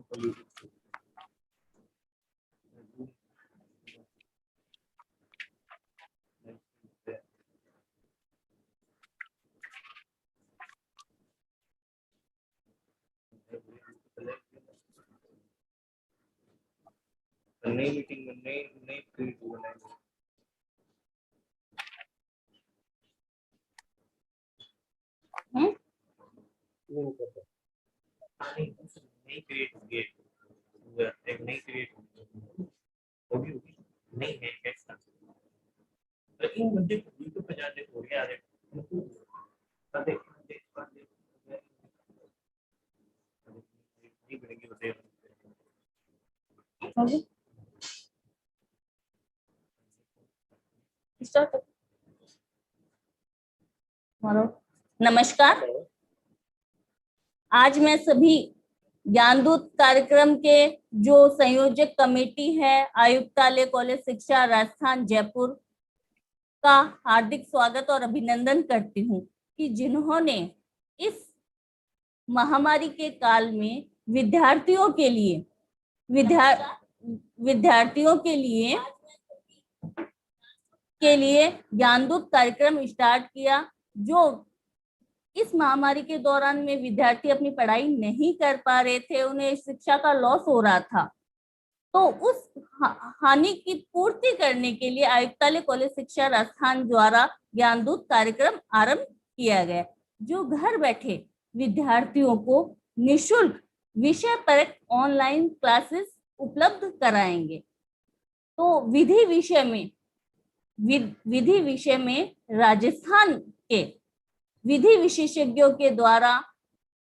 नई मीटिंग में नई क्रिएट बनाएंगे। नहीं क्रिएट होगी, एक नई क्रिएट होगी नहीं है कैसा, लेकिन मुझे यूट्यूब पे जाने हो गया है नहीं बनेगी होते नमस्कार। आज मैं सभी ज्ञानदूत कार्यक्रम के जो संयोजक कमेटी है आयुक्तालय कॉलेज शिक्षा राजस्थान जयपुर का हार्दिक स्वागत और अभिनंदन करती हूँ कि जिन्होंने इस महामारी के काल में विद्यार्थियों के लिए ज्ञानदूत कार्यक्रम स्टार्ट किया। जो इस महामारी के दौरान में विद्यार्थी अपनी पढ़ाई नहीं कर पा रहे थे, उन्हें शिक्षा का लॉस हो रहा था, तो उस हानि की पूर्ति करने के लिए आयुक्तालय कॉलेज शिक्षा राजस्थान द्वारा ज्ञानदूत कार्यक्रम आरंभ किया गया, जो घर बैठे विद्यार्थियों को निःशुल्क विषय परक ऑनलाइन क्लासेस उपलब्ध कराएंगे। तो विधि विषय में राजस्थान के विधि विशेषज्ञों के द्वारा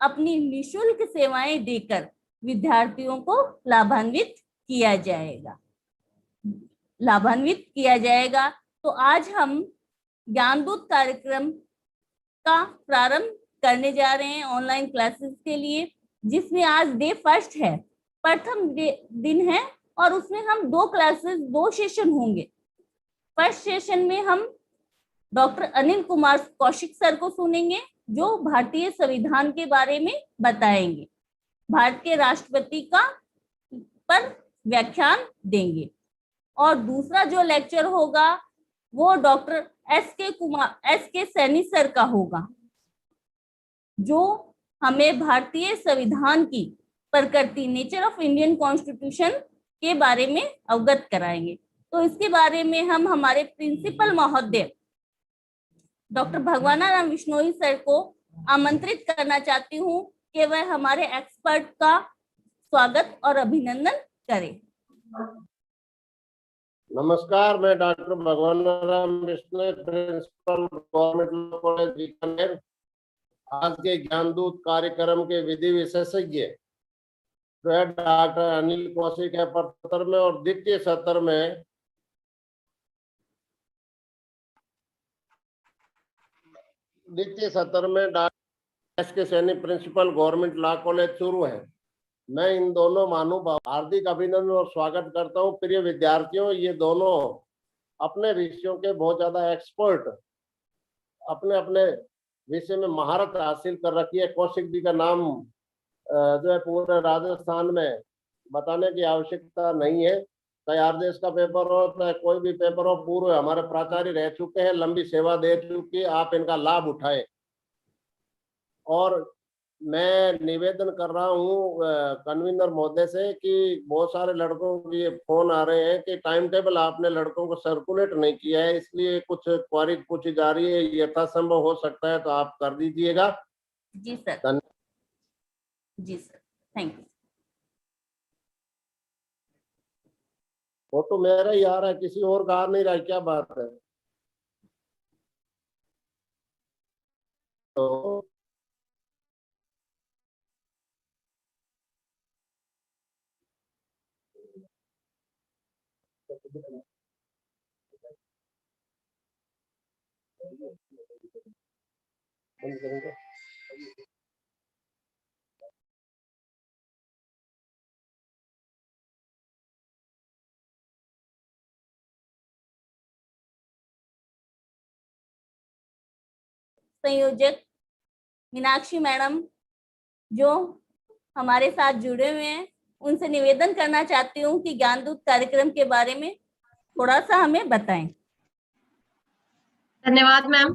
अपनी निःशुल्क सेवाएं देकर विद्यार्थियों को लाभान्वित किया जाएगा। तो आज हम ज्ञानदूत कार्यक्रम का प्रारंभ करने जा रहे हैं ऑनलाइन क्लासेस के लिए, जिसमें आज डे फर्स्ट है, प्रथम दिन है, और उसमें हम 2 सेशन होंगे। फर्स्ट सेशन में हम डॉक्टर अनिल कुमार कौशिक सर को सुनेंगे, जो भारतीय संविधान के बारे में बताएंगे, भारत के राष्ट्रपति का पर व्याख्यान देंगे। और दूसरा जो लेक्चर होगा वो doctor S K Saini sir का होगा, जो हमें भारतीय संविधान की प्रकृति, नेचर ऑफ इंडियन कॉन्स्टिट्यूशन के बारे में अवगत कराएंगे। तो इसके बारे में हम हमारे प्रिंसिपल महोदय डॉक्टर भगवानाराम विश्नोई सर को आमंत्रित करना चाहती हूँ कि वह हमारे एक्सपर्ट का स्वागत और अभिनंदन करें। नमस्कार, मैं doctor Bhagwanaram Vishnoi, principal government college Bikaner, आज के ज्ञानदूत कार्यक्रम के विधि विशेषज्ञ जो है डॉक्टर अनिल कौशिक है सत्र में, और द्वितीय सत्र में doctor S K Saini, principal government law college Churu है। मैं इन दोनों महानुभाव हार्दिक अभिनंदन और स्वागत करता हूं। प्रिय विद्यार्थियों, ये दोनों अपने विषयों के बहुत ज्यादा एक्सपर्ट, अपने अपने विषय में महारत हासिल कर रखी है। कौशिक जी का नाम जो है पूरे राजस्थान में बताने की आवश्यकता नहीं है। तैयार देश का पेपर हो, चाहे कोई भी पेपर हो, पूर्व हमारे प्राचार्य रह चुके हैं, लंबी सेवा दे चुकी, आप इनका लाभ उठाएं। और मैं निवेदन कर रहा हूँ कन्वीनर महोदय से कि बहुत सारे लड़कों के ये फोन आ रहे हैं कि टाइम टेबल आपने लड़कों को सर्कुलेट नहीं किया है, इसलिए कुछ क्वारी पूछी जा रही है। यथासंभव हो सकता है तो आप कर दीजिएगा। जी सर। जी सर, थैंक यू। फोटो मेरा ही आ रहा है, किसी और का आ नहीं रहा है, क्या बात है? तो संयोजक मीनाक्षी मैडम जो हमारे साथ जुड़े हुए हैं, उनसे निवेदन करना चाहती हूँ कि ज्ञानदूत कार्यक्रम के बारे में थोड़ा सा हमें बताएं। धन्यवाद मैम।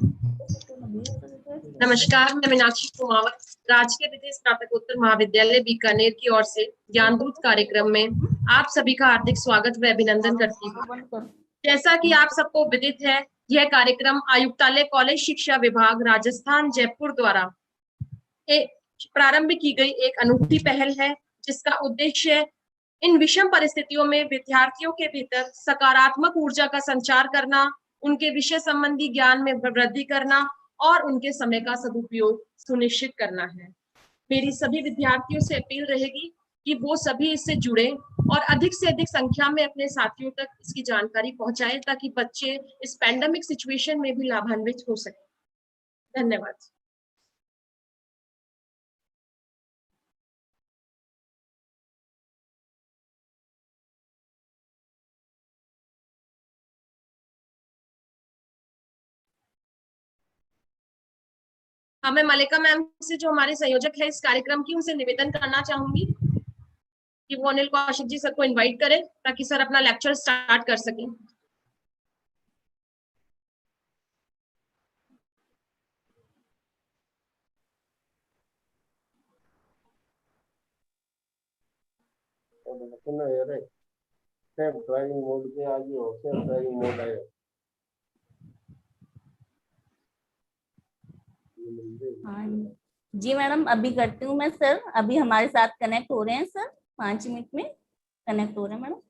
नमस्कार, मैं मीनाक्षी कुमावत, राजकीय विधि स्नातकोत्तर महाविद्यालय बीकानेर की ओर से ज्ञानदूत कार्यक्रम में आप सभी का हार्दिक स्वागत व अभिनंदन करती हूँ। जैसा कि आप सबको विदित है, यह कार्यक्रम आयुक्तालय कॉलेज शिक्षा विभाग राजस्थान जयपुर द्वारा प्रारंभ की गई एक अनूठी पहल है, जिसका उद्देश्य इन विषम परिस्थितियों में विद्यार्थियों के भीतर सकारात्मक ऊर्जा का संचार करना, उनके विषय संबंधी ज्ञान में वृद्धि करना और उनके समय का सदुपयोग सुनिश्चित करना है। मेरी सभी विद्यार्थियों से अपील रहेगी कि वो सभी इससे जुड़े और अधिक से अधिक संख्या में अपने साथियों तक इसकी जानकारी पहुंचाएं, ताकि बच्चे इस पैंडेमिक सिचुएशन में भी लाभान्वित हो सके। धन्यवाद। मैं मलिका मैम से, जो हमारे संयोजक है इस कार्यक्रम की, उनसे निवेदन करना चाहूंगी कि वो अनिल कौशिक जी सर को इनवाइट करें, ताकि सर अपना लेक्चर स्टार्ट कर सकें। ड्राइविंग मोड पे आ गई हो, ड्राइविंग मोड आए। जी मैडम, अभी करती हूँ मैं सर। अभी हमारे साथ कनेक्ट हो रहे हैं सर, 5 मिनट में कनेक्ट हो रहे हैं madam.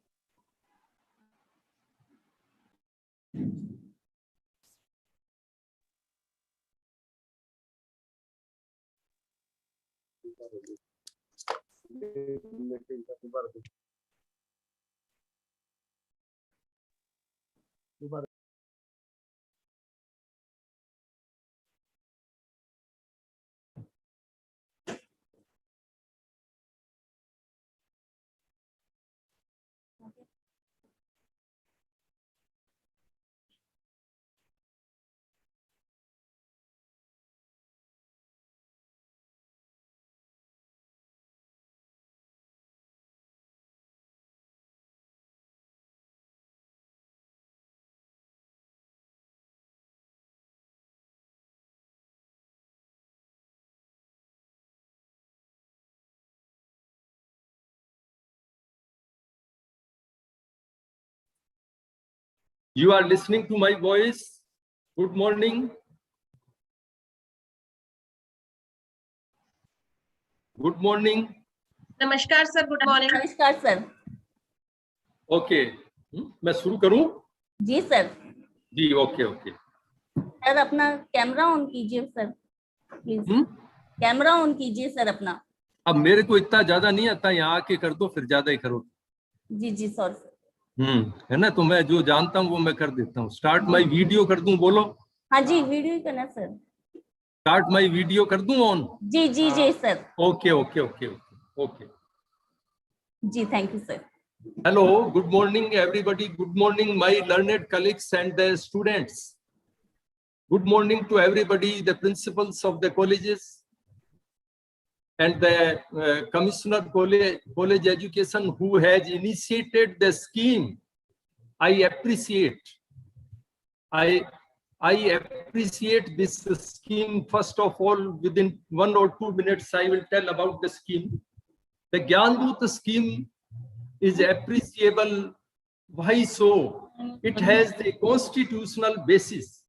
You are listening to my voice. Good morning. Good morning. नमस्कार सर, गुड मॉर्निंग। नमस्कार सर। ओके, मैं शुरू करूं? जी सर। जी ओके ओके। सर अपना कैमरा ऑन कीजिए सर प्लीज। कैमरा ऑन कीजिए सर अपना। अब मेरे को इतना ज्यादा नहीं आता, यहाँ आके कर दो, फिर ज्यादा ही करो। जी जी सॉरी सर। है ना, तो मैं जो जानता हूँ वो मैं कर देता हूँ। स्टार्ट माई वीडियो कर दूं? बोलो। हाँ जी, वीडियो ही करना सर। स्टार्ट माई वीडियो कर दूं ऑन? जी जी जी sir. Okay okay okay okay okay जी, thank you sir. Hello, good morning everybody. Good morning my learned colleagues and the students. Good morning to everybody, the principals of the colleges and the Commissioner College Education who has initiated the scheme. I appreciate this scheme. First of all, within 1 or 2 minutes, I will tell about the scheme. The Gyandut scheme is appreciable. Why so? It has a constitutional basis.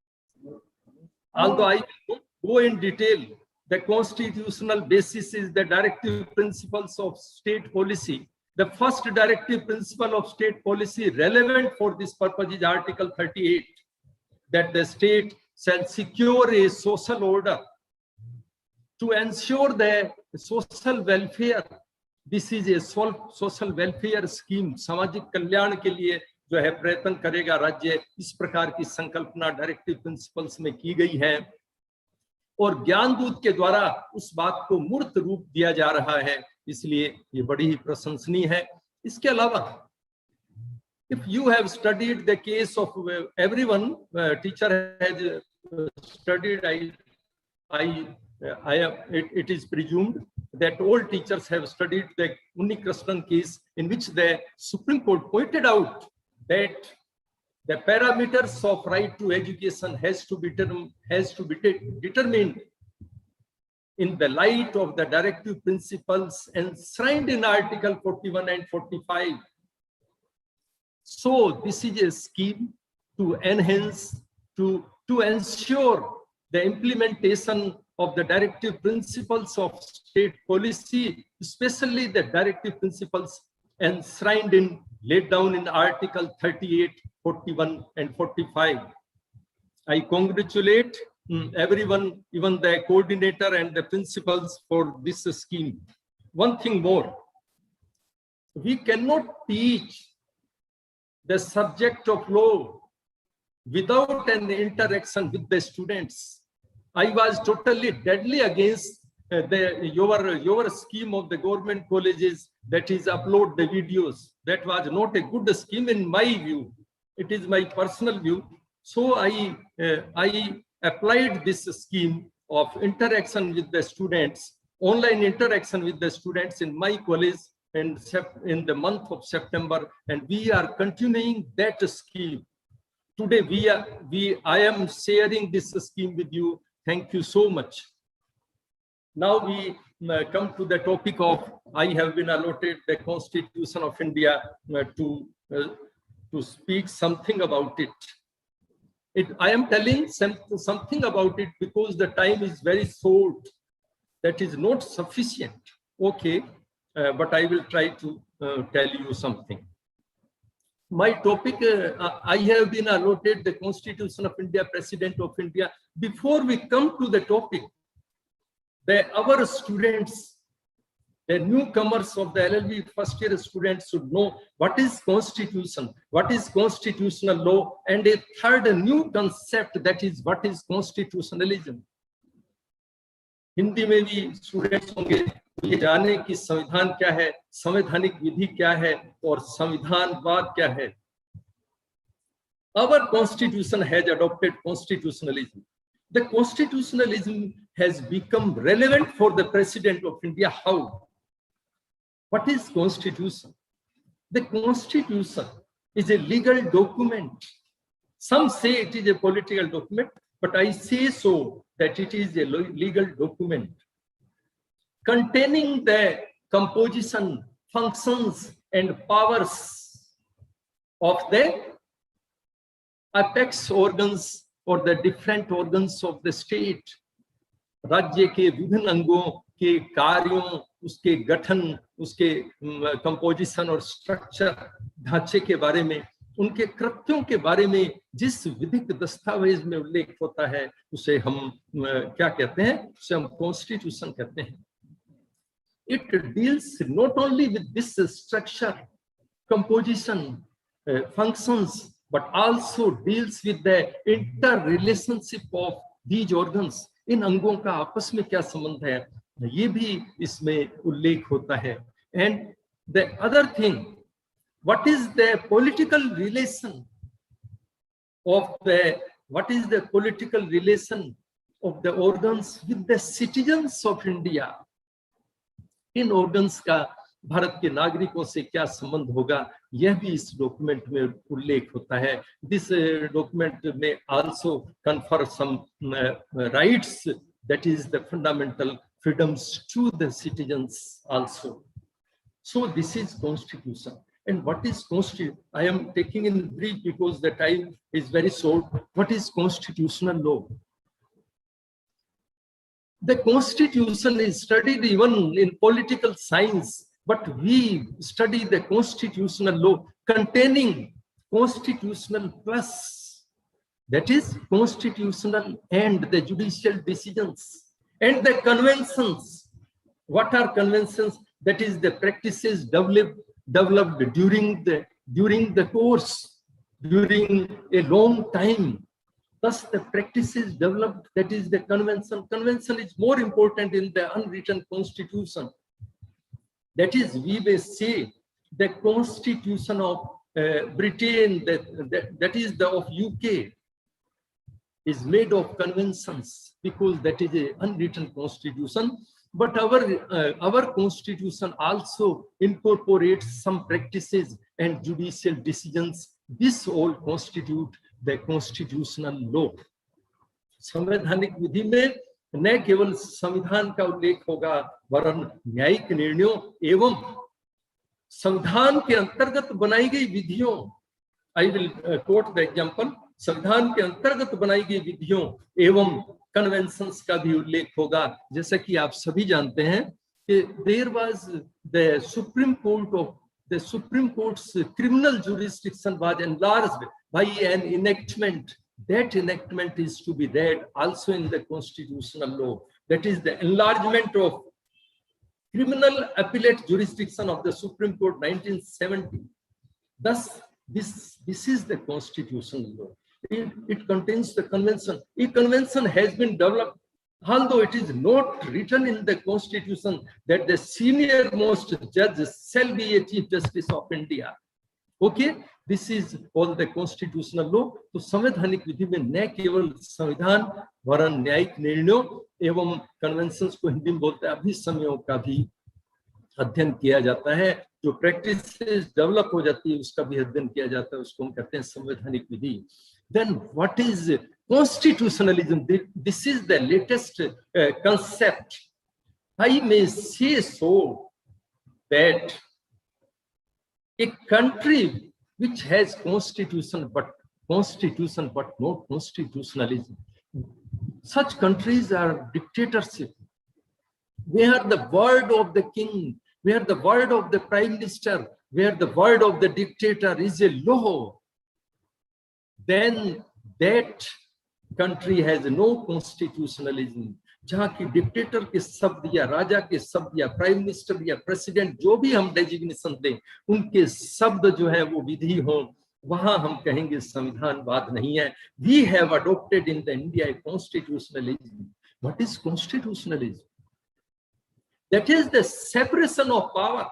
Although I will not go in detail, the constitutional basis is the directive principles of state policy. The first directive principle of state policy relevant for this purpose is Article 38, that the state shall secure a social order to ensure the social welfare. This is a social welfare scheme. सामाजिक कल्याण के लिए जो है प्रयत्न करेगा राज्य, इस प्रकार की संकल्पना डायरेक्टिव प्रिंसिपल्स में की गई है और ज्ञानदूत के द्वारा उस बात को मूर्त रूप दिया जा रहा है, इसलिए ये बड़ी ही प्रशंसनीय है। इसके अलावा if you have studied the case of everyone, teacher has studied, it is presumed that all teachers have studied the Unnikrishnan case, in which the Supreme Court pointed out that the parameters of right to education has to be determined in the light of the directive principles enshrined in Article 41 and 45. So this is a scheme to enhance, to ensure the implementation of the directive principles of state policy, especially the directive principles enshrined in, laid down in Article 38, 41 and 45. I congratulate everyone, even the coordinator and the principals, for this scheme. One thing more, we cannot teach the subject of law without an interaction with the students. I was totally deadly against your scheme of the government colleges, that is upload the videos. That was not a good scheme in my view. It is my personal view. So I applied this scheme of interaction with the students, online interaction with the students in my college in the month of September, and we are continuing that scheme. Today I am sharing this scheme with you. Thank you so much. Now we come to the topic of, I have been allotted the Constitution of India to speak something about it. I am telling something about it because the time is very short. That is not sufficient. Okay, but I will try to tell you something. My topic, I have been allotted the Constitution of India, President of India. Before we come to the topic, our students, the newcomers of the LLB first year students should know what is Constitution, what is constitutional law, and a third new concept, that is what is constitutionalism. Hindi में भी students होंगे, ये जाने कि संविधान क्या है, संवैधानिक विधि क्या है और संविधानवाद क्या है. Our constitution has adopted constitutionalism. The constitutionalism has become relevant for the President of India. How? What is Constitution? The Constitution is a legal document. Some say it is a political document, but I say so that it is a legal document containing the composition, functions, and powers of the apex organs or the different organs of the state. राज्य के विभिन्न अंगों के कार्यों, उसके गठन, उसके composition और स्ट्रक्चर, ढांचे के बारे में, उनके कृत्यों के बारे में जिस विधिक दस्तावेज में उल्लेख होता है, उसे हम क्या कहते हैं? उसे हम कॉन्स्टिट्यूशन कहते हैं. It deals not only with this structure, composition, functions, but also deals with the interrelationship of these organs. इन अंगों का आपस में क्या संबंध है, ये भी इसमें उल्लेख होता है. And the other thing, what is the political relation of the organs with the citizens of India? In organs का भारत के नागरिकों से क्या संबंध होगा, यह भी इस डॉक्यूमेंट में उल्लेख होता है. दिस डॉक्यूमेंट में also confer some rights, that is the fundamental freedoms to the citizens also. So this is Constitution. And what is Constitution? I am taking in brief because the time is very short. What is constitutional law? The Constitution is studied even in political science, but we study the constitutional law containing constitutional plus, that is constitutional and the judicial decisions and the conventions. What are conventions? That is the practices developed during the course, during a long time. Thus the practices developed, that is the convention. Convention is more important in the unwritten constitution. That is, we may say the constitution of Britain, that is the of UK, is made of conventions because that is an unwritten constitution. but our constitution also incorporates some practices and judicial decisions. This all constitute the constitutional law. संवैधानिक विधि में न केवल संविधान का उल्लेख होगा वरन न्यायिक निर्णयों एवं संविधान के अंतर्गत बनाई गई विधियों, I will quote the example, संविधान के अंतर्गत बनाई गई विधियों एवं कन्वेंशंस का भी उल्लेख होगा। जैसा कि आप सभी जानते हैं कि there was the supreme court's criminal jurisdiction was enlarged by an enactment. That enactment is to be read also in the constitutional law. That is the enlargement of criminal appellate jurisdiction of the Supreme Court 1970. Thus, this is the constitutional law. It contains the convention. A convention has been developed, although it is not written in the constitution that the senior most judge shall be a Chief Justice of India. Okay, this is all the constitutional law. तो संवैधानिक विधि में न केवल संविधान वरन न्यायिक निर्णयों एवं कन्वेंशंस को हिंदी में बोलते हैं अभिसमयों का भी अध्ययन किया जाता है। जो प्रैक्टिस डेवलप हो जाती है उसका भी अध्ययन किया जाता है, उसको हम कहते हैं संवैधानिक विधि। Then what is constitutionalism? This is the latest concept. I may say so that a country which has constitution but not constitutionalism, such countries are dictatorship, where the word of the king, where the word of the prime minister, where the word of the dictator is a law, then that country has no constitutionalism. जहाँ की dictator के शब्द या राजा के शब्द या prime minister या president जो भी हम डेजिग्नेशन दें उनके शब्द जो है वो विधि हो, वहां हम कहेंगे संविधानवाद नहीं है। We have adopted in the India constitutionalism. What is constitutionalism? That is the separation of power.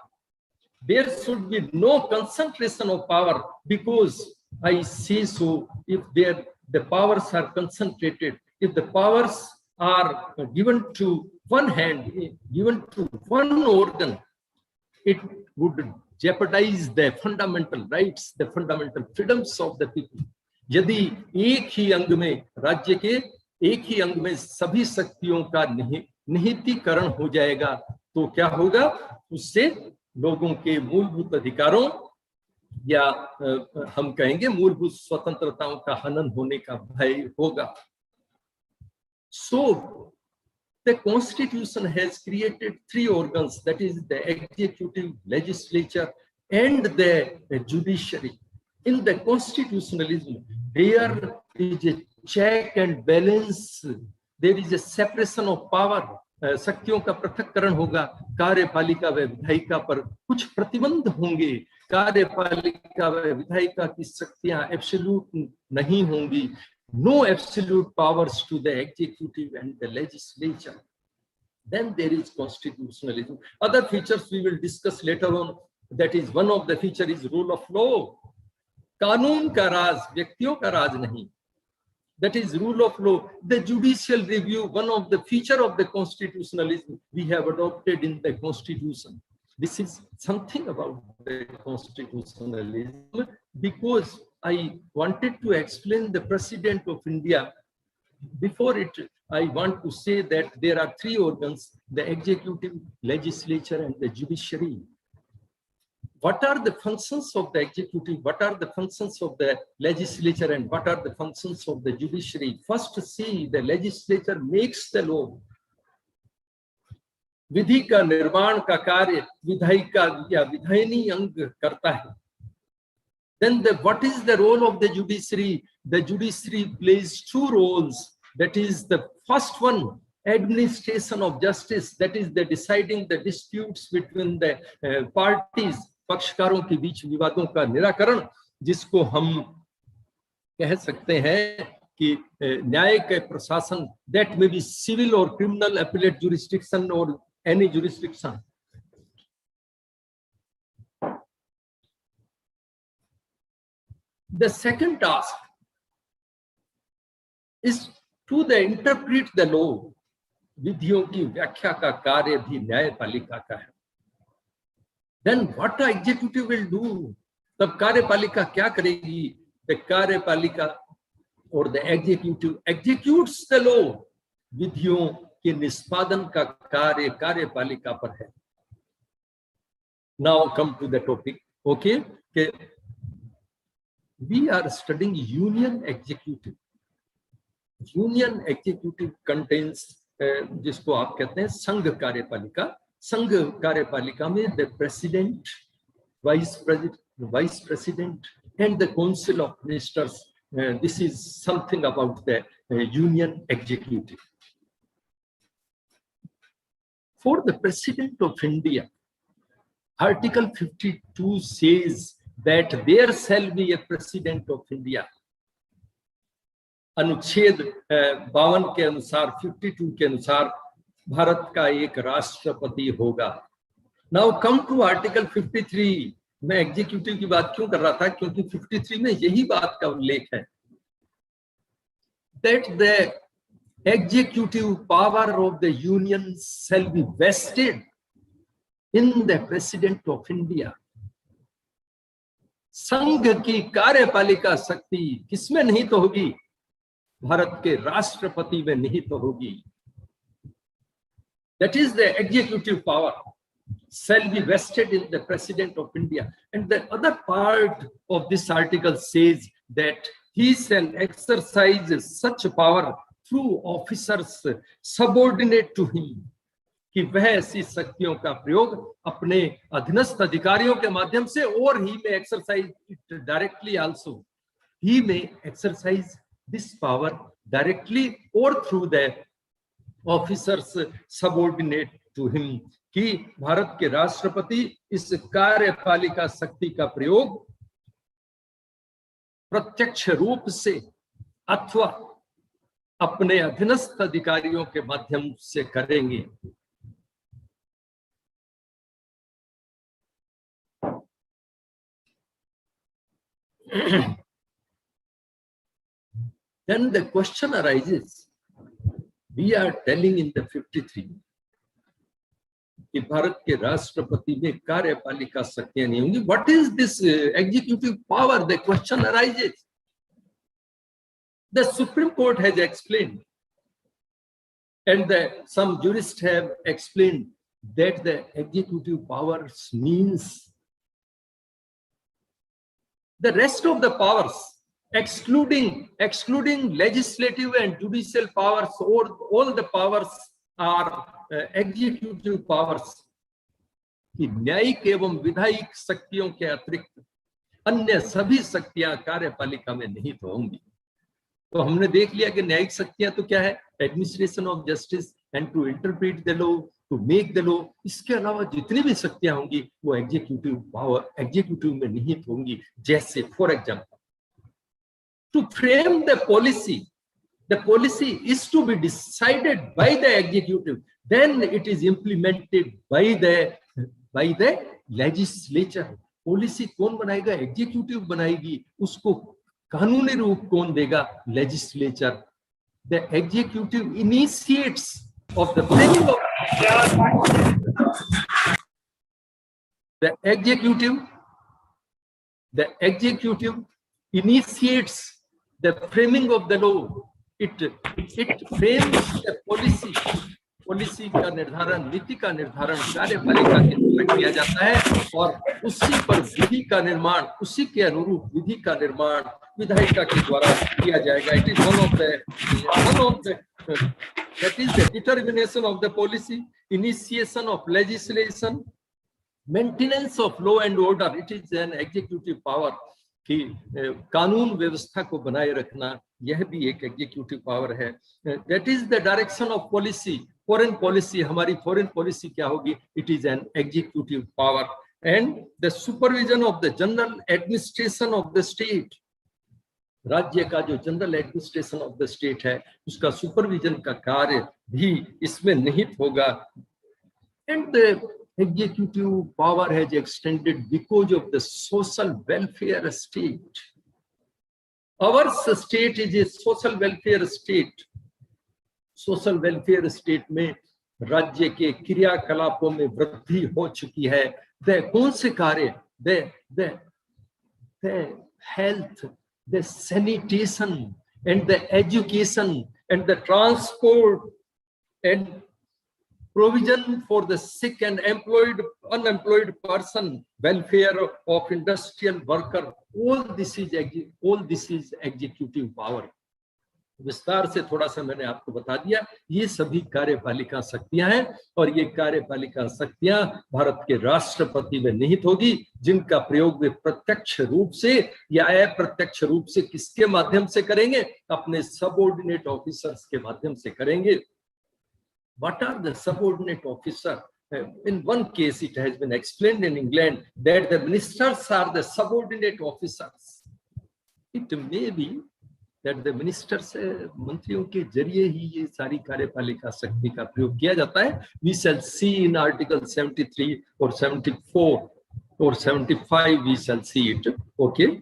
There should be no concentration of power, because I say so, if the powers are concentrated, if the powers are given to one hand, given to one organ, it would jeopardize the fundamental rights, the fundamental freedoms of the people. यदि एक ही अंग में राज्य के एक ही अंग में सभी शक्तियों का निहितीकरण हो जाएगा तो क्या होगा? उससे लोगों के मूलभूत अधिकारों या हम कहेंगे मूलभूत स्वतंत्रताओं का हनन होने का भय होगा। So the constitution has created three organs, that is the executive, legislature and the judiciary. In the constitutionalism, there is a check and balance, there is a separation of power. शक्तियों का पृथक्करण होगा, कार्यपालिका व विधायिका पर कुछ प्रतिबंध होंगे, कार्यपालिका व विधायिका की शक्तियां एब्सोल्यूट नहीं होंगी, no absolute powers to the executive and the legislature. Then there is constitutionalism. Other features we will discuss later on. That is, one of the feature is rule of law. कानून का राज, व्यक्तियों का राज नहीं. That is rule of law. The judicial review, one of the feature of the constitutionalism we have adopted in the constitution. This is something about the constitutionalism, because I wanted to explain the President of India. Before it, I want to say that there are three organs, the executive, legislature and the judiciary. What are the functions of the executive? What are the functions of the legislature? And what are the functions of the judiciary? First, see, the legislature makes the law. विधि का निर्माण का कार्य विधायिका या विधायिनी अंग करता है. Then what is the role of the judiciary? The judiciary plays two roles. That is, the first one, administration of justice. That is the deciding the disputes between the parties. पक्षकारों के बीच विवादों का निराकरण, जिसको हम कह सकते हैं कि न्याय के प्रशासन, that may be civil or criminal appellate jurisdiction or any jurisdiction. The second task is to interpret the law. विधियों की व्याख्या का कार्य भी न्यायपालिका का है। Then what the executive will do? तब कार्यपालिका क्या करेगी? The कार्यपालिका और the executive executes the law. विधियों के निष्पादन का कार्य कार्यपालिका पर है। Now come to the topic. Okay, we are studying union executive. Union executive contains जिसको आप कहते हैं संघ कार्यपालिका। संघ कार्यपालिका में the president, vice president and the council of ministers. This is something about the union executive. For the president of India, article 52 says that there shall be a president of India. अनुच्छेद 52 के अनुसार, 52 के अनुसार भारत का एक राष्ट्रपति होगा। Now come to article 53। मैं एग्जीक्यूटिव की बात क्यों कर रहा था? क्योंकि 53 में यही बात का उल्लेख है, that the executive power of the union shall be vested in the president of India. संघ की कार्यपालिका शक्ति किसमें निहित तो होगी? भारत के राष्ट्रपति में निहित तो होगी। That is the executive power shall be vested in the president of India. And the other part of this article says that he shall exercise such power through officers subordinate to him. कि वह ऐसी शक्तियों का प्रयोग अपने अधीनस्थ अधिकारियों के माध्यम से, और he may exercise it directly also, he may exercise this power directly or through the officers subordinate to him, कि भारत के राष्ट्रपति इस कार्यपालिका शक्ति का प्रयोग प्रत्यक्ष रूप से अथवा अपने अधीनस्थ अधिकारियों के माध्यम से करेंगे। Then the question arises, we are telling in the 53 कि भारत के राष्ट्रपति में कार्यपालिका शक्तियां नहीं होंगी। What is this executive power? The question arises. The Supreme Court has explained, and some jurists have explained that the executive powers means the rest of the powers, excluding legislative and judicial powers, or all the powers are executive powers. कि न्यायिक एवं विधायिक शक्तियों के अतिरिक्त अन्य सभी शक्तियां कार्यपालिका में निहित होंगी। तो हमने देख लिया कि न्यायिक शक्तियां तो क्या है? Administration of justice and to interpret the law, to make the law. इसके अलावा जितनी भी शक्तियां होंगी वो एग्जीक्यूटिव पावर, एग्जीक्यूटिव में निहित होंगी। जैसे for example, to frame the policy is to be decided by the executive, then it is implemented by the legislature. Policy कौन बनाएगा? एग्जीक्यूटिव बनाएगी। उसको कानूनी रूप कौन देगा? Legislature. The executive initiates of the framing of the executive initiates the framing of the law. It frames the policy का निर्धारण, नीति का निर्धारण कार्यपालिका के द्वारा किया जाता है, और उसी पर विधि का निर्माण, उसी के अनुरूप विधि का निर्माण विधायिका के द्वारा किया जाएगा। It is one of the that is the determination of the policy, initiation of legislation, maintenance of law and order. It is an executive power कि कानून व्यवस्था को बनाए रखना, यह भी एक एग्जीक्यूटिव पावर है। That is the direction of policy. Foreign policy, हमारी फॉरेन पॉलिसी क्या होगी? It is an executive power. And the supervision of the general administration of the state, राज्य का जो general administration of the state है उसका supervision का कार्य भी इसमें निहित होगा। And the executive power has extended because of the social welfare state. Our state is a social welfare state. Social welfare state में राज्य के क्रियाकलापों में वृद्धि हो चुकी है। कौन से कार्य, the health, the sanitation and the education and the transport and provision for the sick and unemployed person, welfare of industrial worker, all this is executive power. विस्तार से थोड़ा सा मैंने आपको बता दिया, ये सभी कार्यपालिका शक्तियां हैं और ये कार्यपालिका शक्तियां भारत के राष्ट्रपति में निहित होगी, जिनका प्रयोग वे प्रत्यक्ष रूप से या अप्रत्यक्ष रूप से किसके माध्यम से करेंगे? अपने सबऑर्डिनेट ऑफिसर्स के माध्यम से करेंगे। What are the subordinate officers? In one case, it has been explained in England that the ministers are the subordinate officers. It may be that the ministers, मंत्रियों के जरिए ही ये सारी कार्यपालिका शक्ति का प्रयोग किया जाता है. We shall see in Article 73 or 74 or 75. We shall see it. Okay.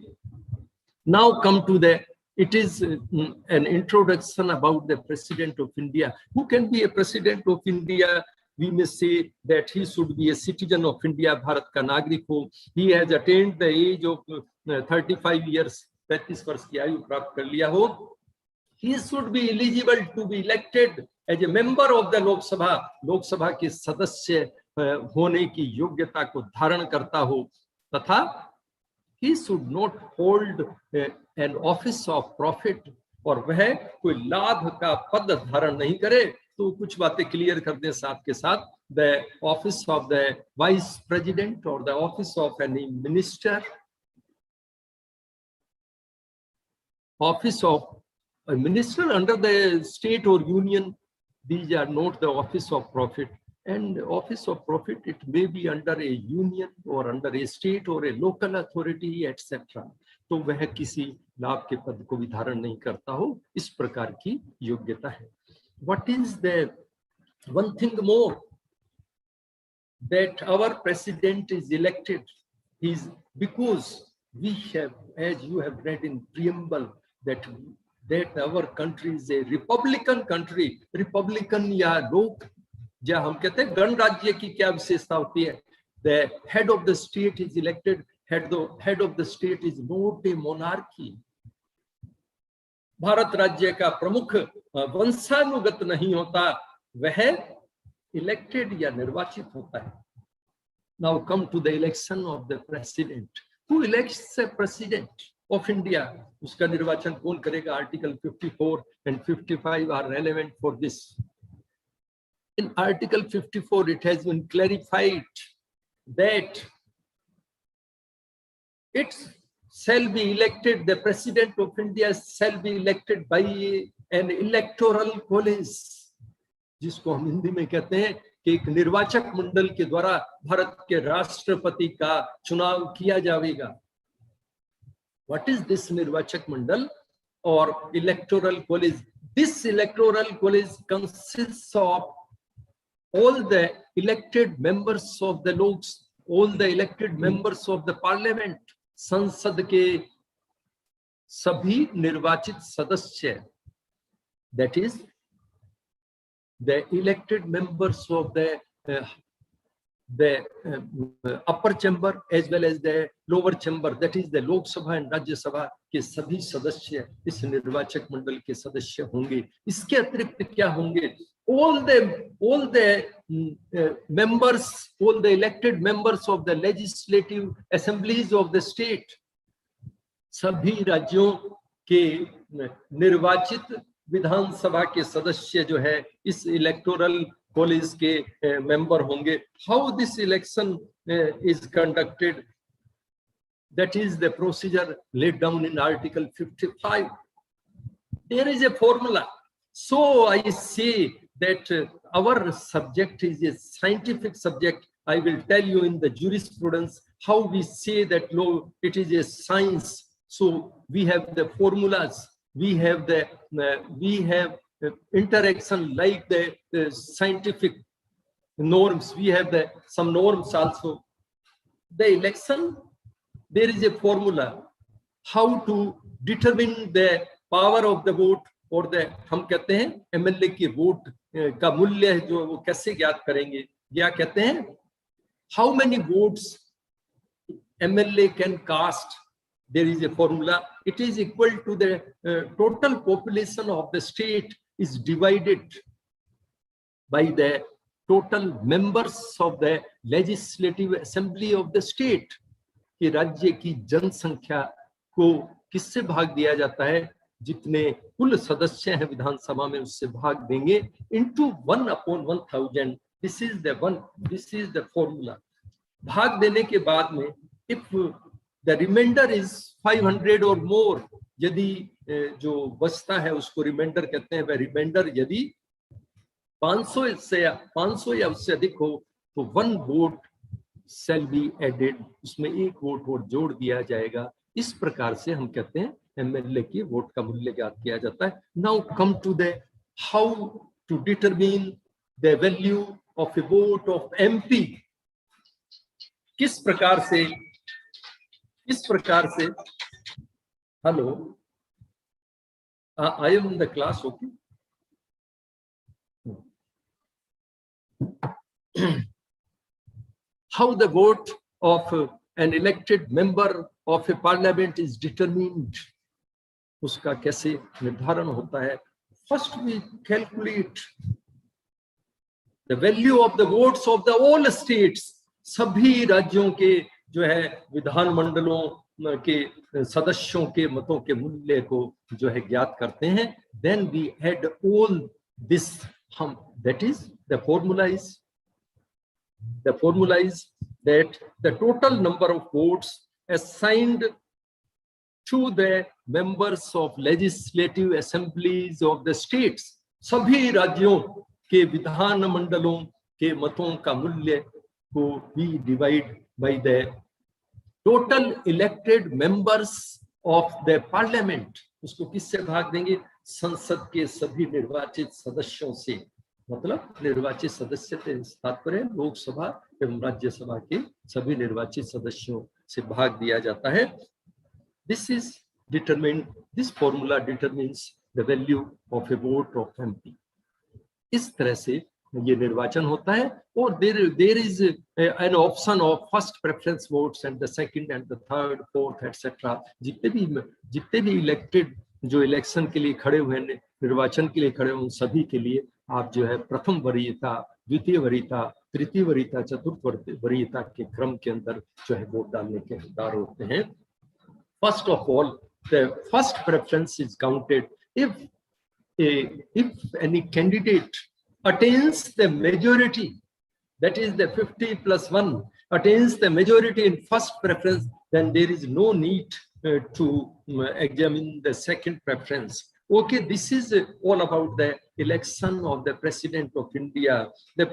Now come to the. It is an introduction about the President of India. Who can be a President of India? We may say that he should be a citizen of India, Bharat ka nagrik ho. He has attained the age of 35 years, 35 वर्ष की आयु प्राप्त कर लिया हो. He should be eligible to be elected as a member of the Lok Sabha. लोक सभा के सदस्य होने की योग्यता को धारण करता हो, तथा he should not hold an office of profit, और वह कोई लाभ का पद धारण नहीं करे. तो कुछ बातें क्लियर कर दें साथ के साथ. The office of the vice president or the office of any minister, office of a minister under the state or union, these are not the office of profit. And office of profit, it may be under a union or under a state or a local authority, etc. तो वह किसी लाभ के पद को भी धारण नहीं करता हो, इस प्रकार की योग्यता है. What is the one thing more, that our president is elected is because we have, as you have read in preamble, that our country is a republican country. Republican या लोक, जहाँ हम कहते हैं गणराज्य की क्या विशेषता होती है? The head of the state is elected. Head of the state is not a monarchy. Bharat राज्य का प्रमुख वंशानुगत नहीं होता, वह इलेक्टेड या निर्वाचित होता है. Now come to the election of the president. Who elects the president of India? उसका निर्वाचन कौन करेगा? Article 54 and 55 are relevant for this. In Article 54, it has been clarified that it shall be elected, the President of India shall be elected by an electoral college, जिसको हम हिंदी में कहते हैं कि एक निर्वाचक मंडल के द्वारा भारत के राष्ट्रपति का चुनाव किया जाएगा. What is this निर्वाचक मंडल or electoral college? This electoral college consists of all the elected members of the Loks, all the elected members of the parliament, संसद के सभी निर्वाचित सदस्य, that is the elected members of the upper chamber as well as the lower chamber, that is the Lok Sabha and Rajya Sabha के सभी सदस्य इस निर्वाचक मंडल के सदस्य होंगे. इसके अतिरिक्त क्या होंगे? All the members, all the elected members of the legislative assemblies of the state, सभी राज्यों के निर्वाचित विधानसभा के सदस्य जो है इस इलेक्टोरल कॉलेज के मेंबर होंगे. How this election is conducted? That is the procedure laid down in Article 55. There is a formula. So I say that our subject is a scientific subject. I will tell you in the jurisprudence how we say that law, it is a science. So we have the formulas, we have interaction like the scientific norms. We have some norms also. The election, there is a formula how to determine the power of the vote और हम कहते हैं MLA के vote का मूल्य जो वो कैसे ज्ञात करेंगे, क्या कहते हैं, how many votes MLA can cast, there is a formula, it is equal to the total population of the state is divided by the total members of the legislative assembly of the state। कि राज्य की जनसंख्या को किससे भाग दिया जाता है, जितने कुल सदस्य हैं विधानसभा में उससे भाग देंगे, into 1/1000। this is the formula। भाग देने के बाद में if the remainder is 500 or more, यदि जो बचता है उसको रिमाइंडर कहते हैं, वह रिमाइंडर यदि 500 या उससे अधिक हो तो 1 वोट shall be added, उसमें 1 वोट और जोड़ दिया जाएगा। इस प्रकार से हम कहते हैं एमएलए की वोट का मूल्य ज्ञात किया जाता है। Now come to the how to determine the value of a vote of MP. किस प्रकार से hello I am in the class, okay. How the vote of an elected member of a parliament is determined, उसका कैसे निर्धारण होता है। First we calculate the value of the votes of the all states, सभी राज्यों के जो है विधानमंडलों के सदस्यों के मतों के मूल्य को जो है ज्ञात करते हैं। Then we add all this, that is the formula is that the total number of votes assigned to the members of legislative assemblies of the states, सभी राज्यों के विधान मंडलों के मतों का मूल्य को we divide by the total elected members of the parliament। उसको किससे भाग देंगे, संसद के सभी निर्वाचित सदस्यों से। मतलब निर्वाचित सदस्य से तात्पर्य लोकसभा एवं राज्यसभा के सभी निर्वाचित सदस्यों से भाग दिया जाता है। This formula determines the value of a vote of MP। इस तरह से ये निर्वाचन होता है। और there is an option of first preference votes and the second and the third, fourth, etc। जितने भी इलेक्टेड जो इलेक्शन के लिए खड़े हुए, निर्वाचन के लिए खड़े हुए, उन सभी के लिए आप जो है प्रथम वरीयता, द्वितीय वरीयता, तृतीय वरीयता, चतुर्थ वरीयता के क्रम के अंदर जो है वोट डालने के हकदार होते हैं। First of all, the first preference is counted if any candidate attains the majority, that is the 50 + 1 attains the majority in first preference, then there is no need to examine the second preference। Okay, this is all about the election of the President of India। The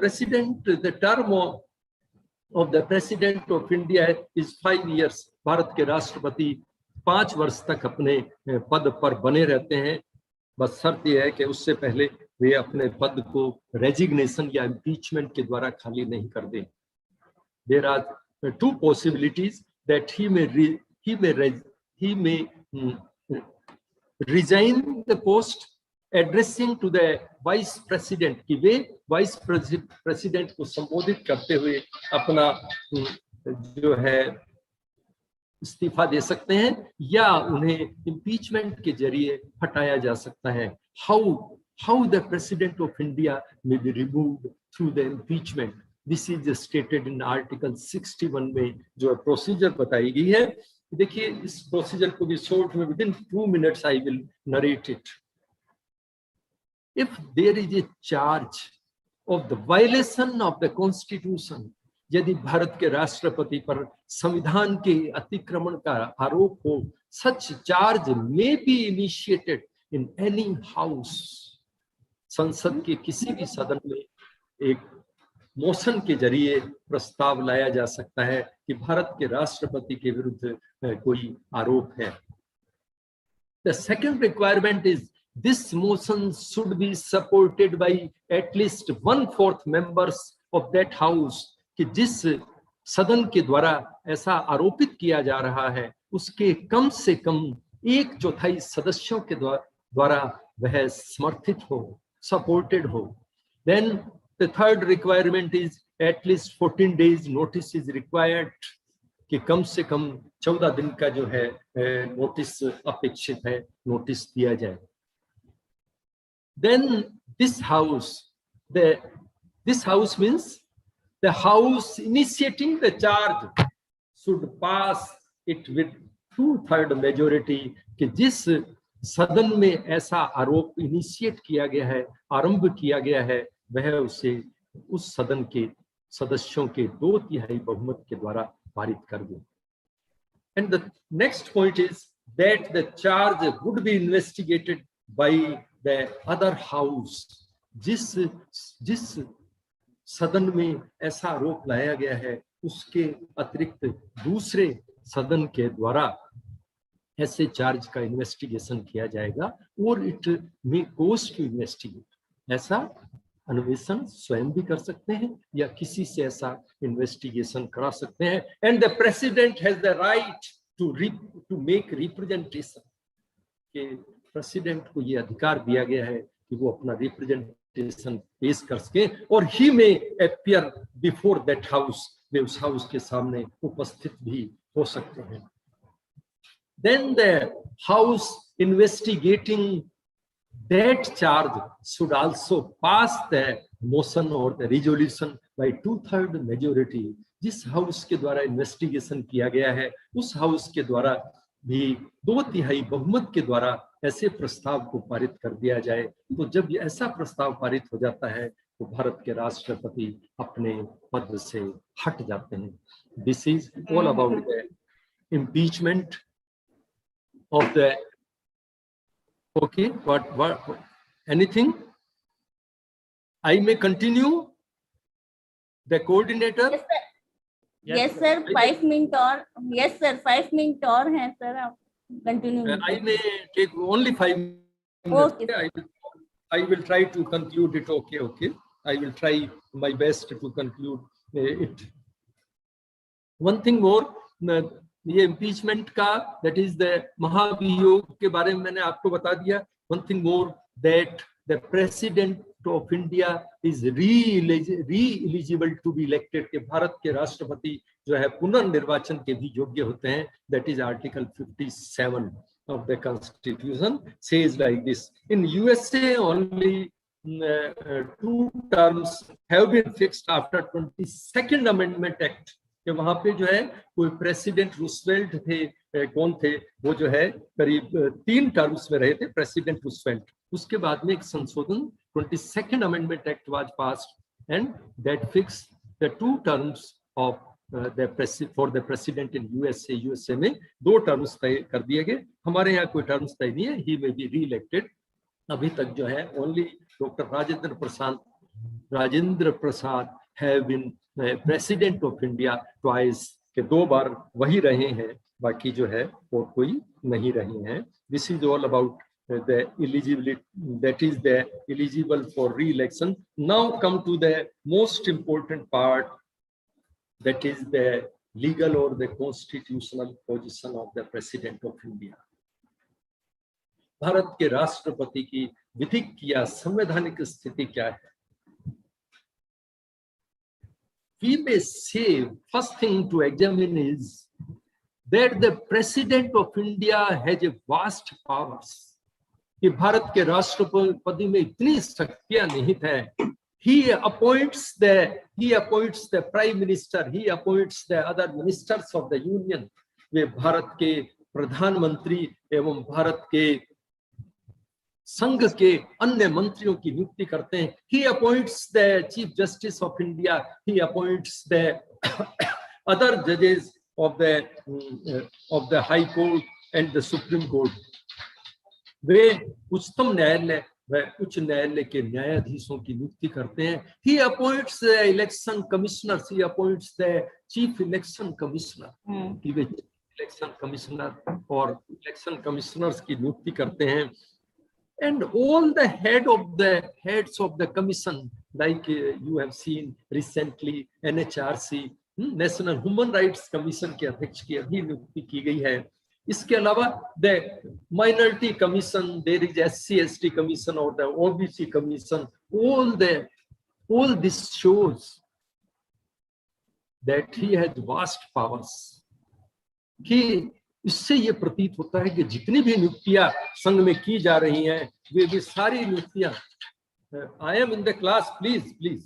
term of the President of India is 5 years। Bharat के राष्ट्रपति 5 वर्ष तक अपने पद पर बने रहते हैं। बस शर्त यह है कि उससे पहले वे अपने पद को रेजिग्नेशन या इम्पीचमेंट के द्वारा खाली नहीं कर दें। There are 2 possibilities that he may resign the post addressing to the vice president, कि वे वाइस प्रेसिडेंट को संबोधित करते हुए अपना जो है इस्तीफा दे सकते हैं, या उन्हें इम्पीचमेंट के जरिए हटाया जा सकता है। How the President of India may be removed through the impeachment, this is stated in Article 61 में जो प्रोसीजर बताई गई है। देखिए इस प्रोसीजर को भी शॉर्ट में within 2 minutes I will narrate it। If there is a charge of the violation of the Constitution, यदि भारत के राष्ट्रपति पर संविधान के अतिक्रमण का आरोप हो, such charge may be initiated in any house, संसद के किसी भी सदन में एक मोशन के जरिए प्रस्ताव लाया जा सकता है कि भारत के राष्ट्रपति के विरुद्ध कोई आरोप है। The second requirement is this motion should be supported by at least 1/4 members of that house, कि जिस सदन के द्वारा ऐसा आरोपित किया जा रहा है उसके कम से कम 1/4 सदस्यों के द्वारा वह समर्थित हो, सपोर्टेड हो। Then the third requirement is at least 14 days notice is required, कि कम से कम 14 दिन का जो है नोटिस अपेक्षित है, नोटिस दिया जाए। Then this house means the house initiating the charge should pass it with 2/3 majority, कि जिस सदन में ऐसा आरोप इनिशिएट किया गया है, आरंभ किया गया है, वह उसे उस सदन के सदस्यों के 2/3 बहुमत के द्वारा पारित कर दे। And the next point is that the charge would be investigated by the other house, जिस सदन में ऐसा आरोप लाया गया है उसके अतिरिक्त दूसरे सदन के द्वारा ऐसे चार्ज का इन्वेस्टिगेशन किया जाएगा, और it may cost to investigate, ऐसा अन्वेषण स्वयं भी कर सकते हैं या किसी से ऐसा इन्वेस्टिगेशन करा सकते हैं। And the president has the right to make representation, के प्रेसिडेंट को यह अधिकार दिया गया है कि वो अपना रिप्रेजेंटेशन पेश कर सके, और ही में अपीयर बिफोर दैट हाउस, वे उस हाउस के सामने उपस्थित भी हो सकते हैं। Then the house investigating that charge should also pass the motion or the resolution by 2/3 majority। जिस हाउस के द्वारा इन्वेस्टिगेशन किया गया है उस हाउस के द्वारा भी 2/3 बहुमत के द्वारा ऐसे प्रस्ताव को पारित कर दिया जाए। तो जब ऐसा प्रस्ताव पारित हो जाता है तो भारत के राष्ट्रपति अपने पद से हट जाते हैं। This is all about the impeachment of the, okay, what anything I may continue, the coordinator? Yes sir, 5 minute और, yes sir, 5 minute और हैं सर, आप continue. I may take only 5 minutes. Okay. I will try to conclude it. Okay. I will try my best to conclude it. One thing more, ये impeachment का, that is the महाभियोग के बारे में मैंने आपको बता दिया। One thing more, that the president of India is re eligible to be elected, के भारत के राष्ट्रपति जो है पुनर्निर्वाचन के भी योग्य होते हैं। That is article 57 of the constitution says like this. In USA only 2 terms have been fixed after 22nd Amendment Act, कि वहां पे जो है कोई प्रेसिडेंट रूसवेल्ट थे, कौन थे वो, जो है करीब 3 टर्म्स में रहे थे प्रेसिडेंट रूसवेल्ट। उसके बाद में एक संशोधन 22nd amendment act was passed and that fix the 2 terms of for the president in USA में 2 terms तय कर दिए गए। हमारे यहाँ कोई टर्म्स तय नहीं है, ही में बी री इलेक्टेड। अभी तक जो है only doctor Rajendra Prasad have been president of India twice, के 2 बार वही रहे हैं, बाकी जो है और कोई नहीं रहे हैं। This is all about the eligibility, that is the eligible for reelection. Now come to the most important part, that is the legal और the constitutional position of the president of India. Bharat के राष्ट्रपति की विधिक या संवैधानिक स्थिति क्या है? We may say first thing to examine is that the president of India has a vast powers, कि भारत के राष्ट्रपति में इतनी शक्तियां निहित है। He appoints the prime minister, he appoints the other ministers of the union, वे भारत के प्रधानमंत्री एवं भारत के संघ के अन्य मंत्रियों की नियुक्ति करते हैं। He appoints the Chief Justice of India, he appoints the other judges of the High Court and the Supreme Court. वे उच्चतम न्यायालय व उच्च न्यायालय के न्यायाधीशों की नियुक्ति करते हैं। He appoints the election commissioners, he appoints the Chief Election Commissioner, कि वे इलेक्शन कमिश्नर और इलेक्शन कमिश्नर्स की नियुक्ति करते हैं। And all the heads of the commission, like you have seen recently NHRC, National Human Rights Commission के अध्यक्ष की अभी नियुक्ति की गई है। इसके अलावा the minority commission, there is SC/ST commission और the OBC commission, all this shows that he has vast powers. कि इससे ये प्रतीत होता है कि जितनी भी नियुक्तियां संघ में की जा रही हैं वे भी सारी नियुक्तियां, आई am in the class please please,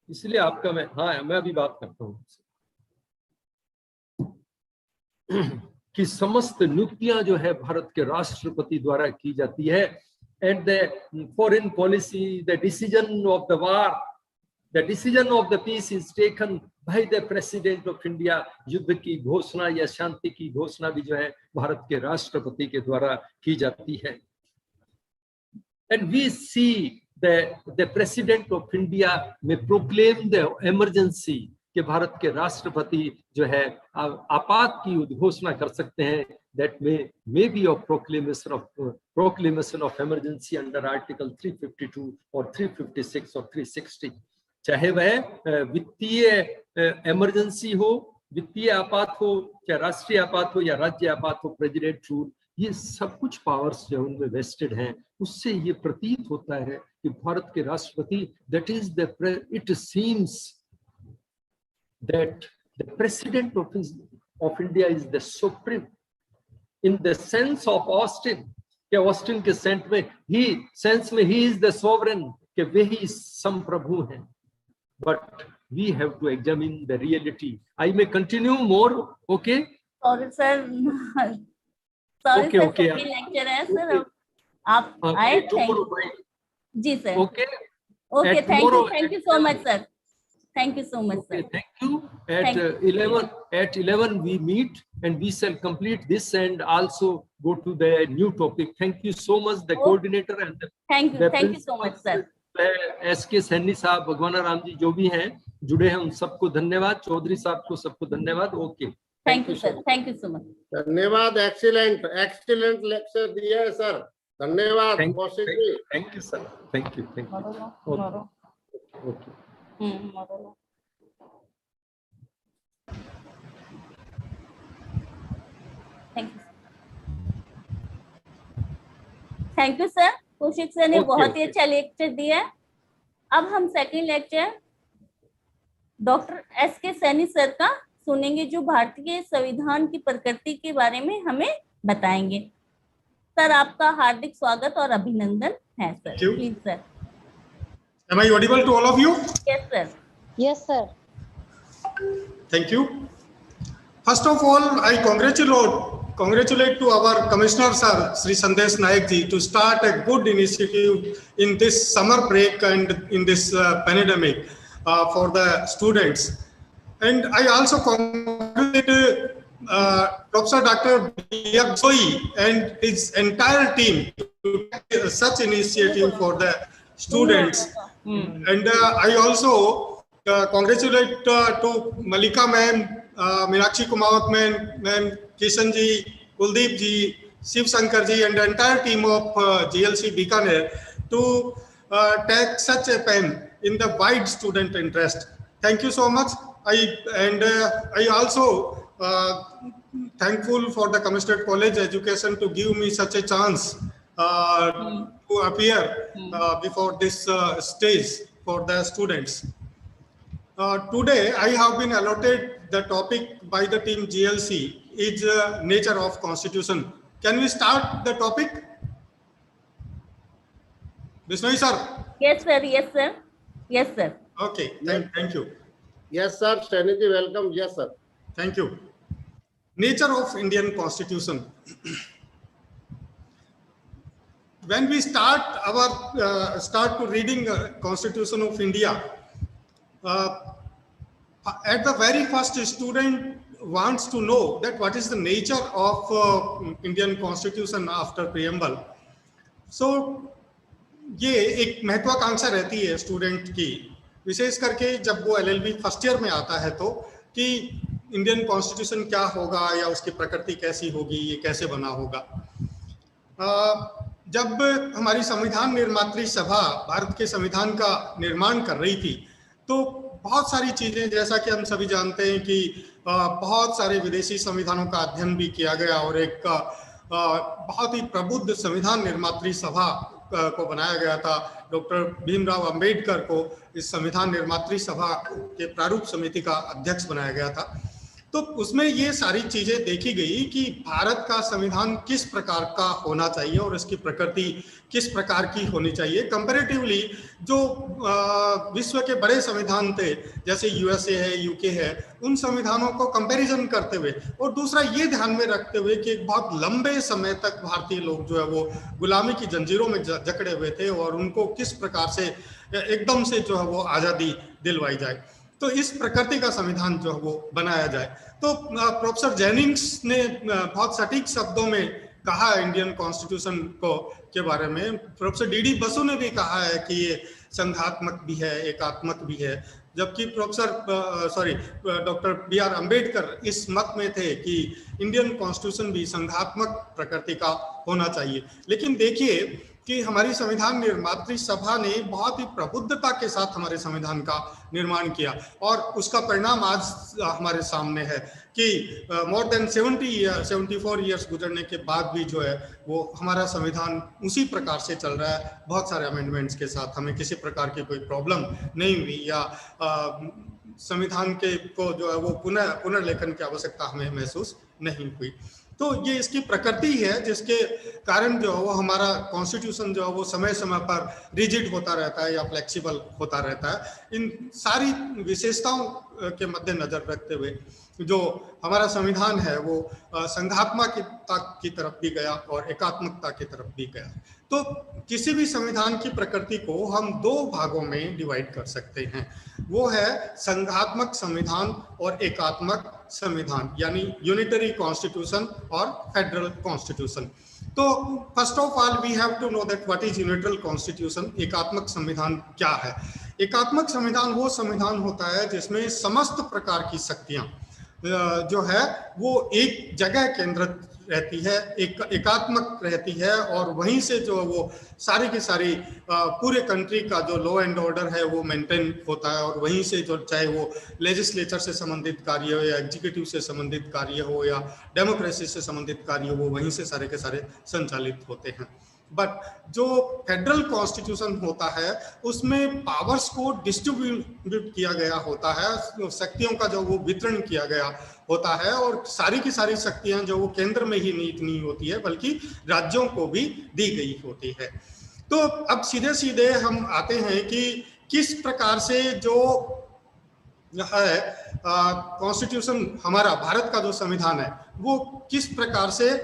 इसलिए आपका मैं अभी बात करता हूँ कि समस्त नियुक्तियां जो है भारत के राष्ट्रपति द्वारा की जाती है. And the foreign policy, the decision of the war, the decision of the peace is taken by the president of India. युद्ध की घोषणा या शांति की घोषणा भी जो है भारत के राष्ट्रपति के द्वारा की जाती है. And we see the president of India may proclaim the emergency, कि भारत के राष्ट्रपति जो है आपात की उद्घोषणा कर सकते हैं. that may be of proclamation of emergency under article 352 or 356 or 360. चाहे वह वित्तीय इमरजेंसी हो, वित्तीय आपात हो, चाहे राष्ट्रीय आपात हो या राज्य आपात हो, प्रेसिडेंट रूल, ये सब कुछ पावर्स जो उनमें वेस्टेड हैं. उससे ये प्रतीत होता है कि भारत के राष्ट्रपति, that is the, it seems that the president of India is the supreme in the sense of Austin, कि ऑस्टिन के सेंस में ही इज द सोवरेन, कि वे ही संप्रभु हैं. But we have to examine the reality. I may continue more. Okay, sorry sir, Okay. Lecture है sir, आप आए. जी sir. Okay, thank you so much sir. Thank you so much, sir. Okay, thank you. At 11 we meet and we shall complete this and also go to the new topic. Thank you so much, the coordinator and the thank you so much, sir. SK Saini साहब, भगवाना राम जी जो भी हैं जुड़े हैं उन सबको धन्यवाद. चौधरी साहब को सबको धन्यवाद. Okay, Thank you sir. Thank you so much. धन्यवाद. एक्सीलेंट लेक्चर दिया है सर. धन्यवाद Kaushik ji. Thank you sir. Thank you. Okay. Thank you sir. Kaushik sir ने बहुत ही अच्छा लेक्चर दिया. अब हम second lecture doctor SK Saini sir का सुनेंगे, जो भारतीय संविधान की प्रकृति के बारे में हमें बताएंगे. सर, आपका हार्दिक स्वागत और अभिनंदन है sir. Please sir. Am I audible to all of you? Yes sir. Yes sir. Thank you. First of all, I congratulate to our Commissioner sir, Sri Sandesh Naik ji, to start a good initiative in this summer break and in this pandemic for the students. And I also congratulate Professor Dr. B.R. Joy and his entire team to take such initiative for the students. And I also congratulate to Malika ma'am, Meenakshi Kumawat ma'am, Kishan ji, Kuldeep ji, Shiv Shankar ji, and the entire team of GLC Bikaner to take such a pen in the wide student interest. Thank you so much. I also thankful for the Commissioner College Education to give me such a chance to appear before this stage for the students. Today I have been allotted the topic by the team GLC is nature of constitution. Can we start the topic? Bisnoy sir. Yes sir. Yes sir. Yes sir. Okay. Thank you. Yes sir. Sani ji, welcome. Yes sir. Thank you. Nature of Indian Constitution. When we start to reading Constitution of India, at the very first, student wants to know that what is the nature of Indian Constitution after preamble. So ये एक महत्वाकांक्षा रहती है student की, विशेष करके जब वो LLB first year में आता है, तो कि इंडियन कॉन्स्टिट्यूशन क्या होगा या उसकी प्रकृति कैसी होगी, ये कैसे बना होगा. जब हमारी संविधान निर्मात्री सभा भारत के संविधान का निर्माण कर रही थी, तो बहुत सारी चीजें, जैसा कि हम सभी जानते हैं कि बहुत सारे विदेशी संविधानों का अध्ययन भी किया गया और एक बहुत ही प्रबुद्ध संविधान निर्मात्री सभा को बनाया गया था। डॉक्टर भीमराव अंबेडकर को इस संविधान निर्मात्री सभा के प्रारूप समिति का अध्यक्ष बनाया गया था। तो उसमें ये सारी चीजें देखी गई कि भारत का संविधान किस प्रकार का होना चाहिए और इसकी प्रकृति किस प्रकार की होनी चाहिए। कंपैरेटिवली जो विश्व के बड़े संविधान थे जैसे यूएसए है, यूके है, उन संविधानों को कंपैरिजन करते हुए और दूसरा ये ध्यान में रखते हुए कि एक बहुत लंबे समय तक भारतीय लोग जो है वो गुलामी की जंजीरों में जकड़े हुए थे और उनको किस प्रकार से एकदम से जो है वो आज़ादी दिलवाई जाए, तो इस प्रकृति का संविधान जो है वो बनाया जाए। तो प्रोफेसर जेनिंग्स ने बहुत सटीक शब्दों में कहा इंडियन कॉन्स्टिट्यूशन को के बारे में। प्रोफेसर डीडी बसु ने भी कहा है कि ये संघात्मक भी है, एकात्मक भी है, जबकि डॉक्टर बी आर अम्बेडकर इस मत में थे कि इंडियन कॉन्स्टिट्यूशन भी संघात्मक प्रकृति का होना चाहिए। लेकिन देखिए कि हमारी संविधान निर्मात्री सभा ने बहुत ही प्रबुद्धता के साथ हमारे संविधान का निर्माण किया और उसका परिणाम आज हमारे सामने है कि मोर देन 74 ईयर्स गुजरने के बाद भी जो है वो हमारा संविधान उसी प्रकार से चल रहा है, बहुत सारे अमेंडमेंट्स के साथ। हमें किसी प्रकार की कोई प्रॉब्लम नहीं हुई या संविधान के को जो है वो पुनर्लेखन की आवश्यकता हमें महसूस नहीं हुई। तो ये इसकी प्रकृति है जिसके कारण जो है वो हमारा कॉन्स्टिट्यूशन जो है वो समय समय पर रिजिड होता रहता है या फ्लेक्सिबल होता रहता है। इन सारी विशेषताओं के मद्देनजर रखते हुए जो हमारा संविधान है वो संघात्मकता की तरफ भी गया और एकात्मकता की तरफ भी गया। तो किसी भी संविधान की प्रकृति को हम दो भागों में डिवाइड कर सकते हैं, वो है संघात्मक संविधान और एकात्मक संविधान, यानी यूनिटरी कॉन्स्टिट्यूशन और फेडरल कॉन्स्टिट्यूशन। तो first of all we have to know that what is unitary constitution. एकात्मक संविधान क्या है? एकात्मक संविधान वो संविधान होता है जिसमें समस्त प्रकार की शक्तियां जो है वो एक जगह केंद्रित रहती है, एकात्मक रहती है और वहीं से जो वो सारी की सारी पूरे कंट्री का जो लॉ एंड ऑर्डर है वो मेंटेन होता है और वहीं से जो चाहे वो लेजिस्लेचर से संबंधित कार्य हो या एग्जीक्यूटिव से संबंधित कार्य हो या डेमोक्रेसी से संबंधित कार्य हो, वहीं से सारे के सारे संचालित होते हैं। बट जो फेडरल कॉन्स्टिट्यूशन होता है उसमें पावर्स को डिस्ट्रीब्यूट किया गया होता है, शक्तियों का जो वो वितरण किया गया होता है और सारी की सारी शक्तियां जो वो केंद्र में ही नीत नहीं होती है बल्कि राज्यों को भी दी गई होती है। तो अब सीधे सीधे हम आते हैं कि किस प्रकार से जो है कॉन्स्टिट्यूशन हमारा भारत का जो संविधान है वो किस प्रकार से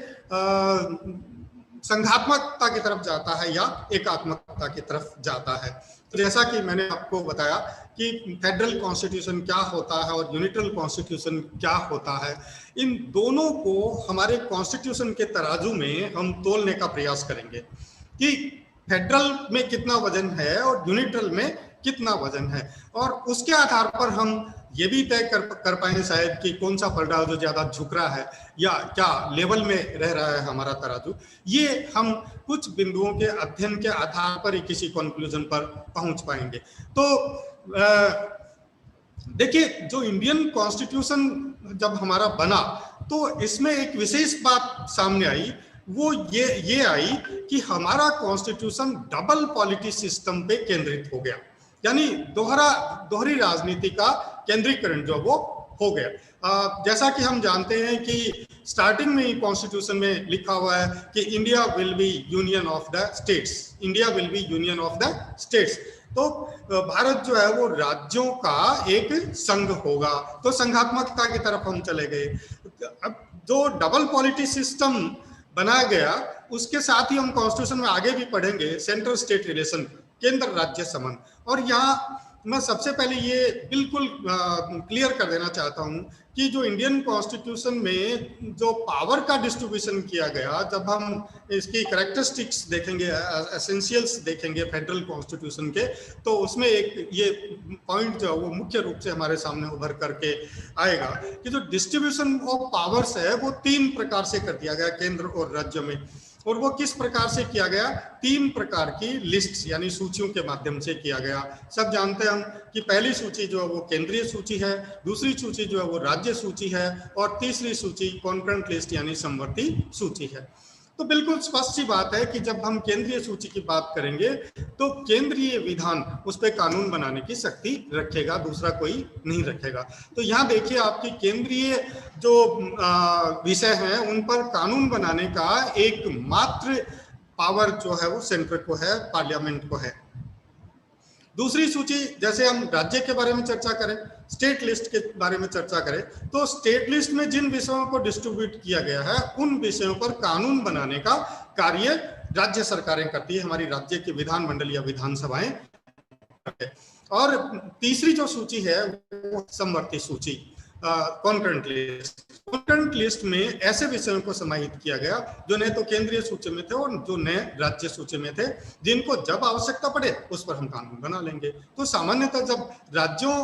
संघात्मकता की तरफ जाता है या एकात्मकता की तरफ जाता है। तो जैसा कि मैंने आपको बताया कि फेडरल कॉन्स्टिट्यूशन क्या होता है और यूनिटरी कॉन्स्टिट्यूशन क्या होता है, इन दोनों को हमारे कॉन्स्टिट्यूशन के तराजू में हम तोलने का प्रयास करेंगे कि फेडरल में कितना वजन है और यूनिटरी में कितना वजन है, और उसके आधार पर हम ये भी तय कर पाएंगे शायद कि कौन सा पलड़ा जो ज्यादा झुक रहा है या क्या लेवल में रह रहा है हमारा तराजू। ये हम कुछ बिंदुओं के अध्ययन के आधार पर ही किसी कंक्लूजन पर पहुंच पाएंगे। तो देखिए, जो इंडियन कॉन्स्टिट्यूशन जब हमारा बना तो इसमें एक विशेष बात सामने आई, वो ये आई कि हमारा कॉन्स्टिट्यूशन डबल पॉलिटी सिस्टम पे केंद्रित हो गया, यानी दोहरी राजनीति का केंद्रीकरण जो वो हो गया। जैसा कि हम जानते हैं कि स्टार्टिंग में ही कॉन्स्टिट्यूशन में लिखा हुआ है कि India will be union of the states, India will be union of the states. तो भारत जो है वो राज्यों का एक संघ होगा, तो संघात्मकता की तरफ हम चले गए। अब जो डबल पॉलिटी सिस्टम बनाया गया उसके साथ ही हम कॉन्स्टिट्यूशन में आगे भी पढ़ेंगे सेंट्रल स्टेट रिलेशन, केंद्र राज्य संबंध। और यहाँ मैं सबसे पहले ये बिल्कुल क्लियर कर देना चाहता हूँ कि जो इंडियन कॉन्स्टिट्यूशन में जो पावर का डिस्ट्रीब्यूशन किया गया, जब हम इसकी कैरेक्टरिस्टिक्स देखेंगे, एसेंशियल्स देखेंगे फेडरल कॉन्स्टिट्यूशन के, तो उसमें एक ये पॉइंट जो है वो मुख्य रूप से हमारे सामने उभर करके आएगा कि जो डिस्ट्रीब्यूशन ऑफ पावर्स है वो 3 प्रकार से कर दिया गया केंद्र और राज्य में। और वो किस प्रकार से किया गया, 3 प्रकार की लिस्ट यानी सूचियों के माध्यम से किया गया। सब जानते हैं हम कि पहली सूची जो है वो केंद्रीय सूची है, दूसरी सूची जो है वो राज्य सूची है, और तीसरी सूची कॉन्करेंट लिस्ट यानी समवर्ती सूची है। तो बिल्कुल स्पष्ट सी बात है कि जब हम केंद्रीय सूची की बात करेंगे तो केंद्रीय विधान उस पर कानून बनाने की शक्ति रखेगा, दूसरा कोई नहीं रखेगा। तो यहाँ देखिए आपकी केंद्रीय जो विषय हैं उन पर कानून बनाने का एकमात्र पावर जो है वो सेंटर को है, पार्लियामेंट को है। दूसरी सूची, जैसे हम राज्य के बारे में चर्चा करें, स्टेट लिस्ट के बारे में चर्चा करें, तो स्टेट लिस्ट में जिन विषयों को डिस्ट्रीब्यूट किया गया है उन विषयों पर कानून बनाने का कार्य राज्य सरकारें करती है, हमारी राज्य की विधानमंडल या विधानसभाएं। और तीसरी जो सूची है वो समवर्ती सूची, कॉन्करेंट लिस्ट। कॉन्करेंट लिस्ट में ऐसे विषयों को समाहित किया गया जो न तो केंद्रीय सूची में थे और जो न राज्य सूची में थे, जिनको जब आवश्यकता पड़े उस पर हम कानून बना लेंगे। तो सामान्यतः जब राज्यों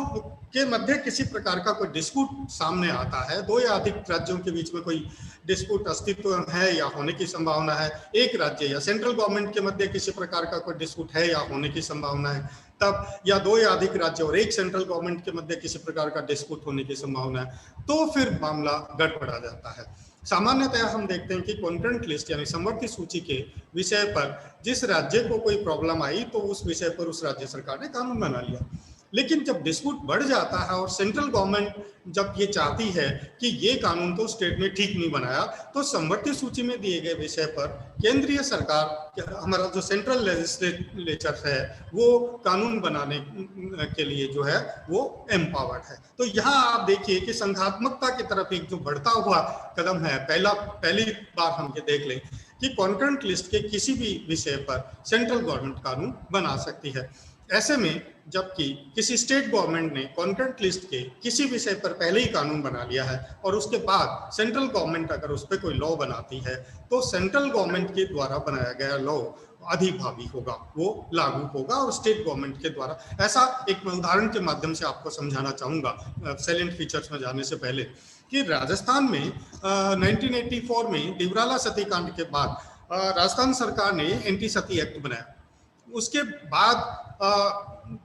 के मध्य किसी प्रकार का कोई डिस्प्यूट सामने आता है, 2 या अधिक राज्यों के बीच में कोई डिस्प्यूट अस्तित्व है या होने की संभावना है, एक राज्य या सेंट्रल गवर्नमेंट के मध्य किसी प्रकार का कोई डिस्प्यूट है या होने की संभावना है, तब या 2 या अधिक राज्य और एक सेंट्रल गवर्नमेंट के मध्य किसी प्रकार का डिस्प्यूट होने की संभावना है, तो फिर मामला गड़बड़ा जाता है। सामान्यतः हम देखते हैं कि कॉन्करेंट लिस्ट यानी समवर्ती सूची के विषय पर जिस राज्य को कोई प्रॉब्लम आई तो उस विषय पर उस राज्य सरकार ने कानून बना लिया। लेकिन जब डिस्प्यूट बढ़ जाता है और सेंट्रल गवर्नमेंट जब ये चाहती है कि ये कानून तो स्टेट में ठीक नहीं बनाया, तो समवर्ती सूची में दिए गए विषय पर केंद्रीय सरकार, हमारा जो सेंट्रल लेजिस्लेचर है, वो कानून बनाने के लिए जो है वो एम्पावर्ड है। तो यहाँ आप देखिए कि संघात्मकता की तरफ एक जो बढ़ता हुआ कदम है, पहली बार हम ये देख लें कि कॉन्करेंट लिस्ट के किसी भी विषय पर सेंट्रल गवर्नमेंट कानून बना सकती है। ऐसे में जबकि किसी स्टेट गवर्नमेंट ने कॉन्करेंट लिस्ट के किसी विषय पर पहले ही कानून बना लिया है और उसके बाद सेंट्रल गवर्नमेंट अगर उस पर कोई लॉ बनाती है, तो सेंट्रल गवर्नमेंट के द्वारा बनाया गया लॉ अधिभावी होगा, वो लागू होगा और स्टेट गवर्नमेंट के द्वारा। ऐसा एक मैं उदाहरण के माध्यम से आपको समझाना चाहूंगा सैलेंट फीचर्स में जाने से पहले, कि राजस्थान में 1984 में दिवराला सतीकांड के बाद राजस्थान सरकार ने एंटी सती एक्ट बनाया। उसके बाद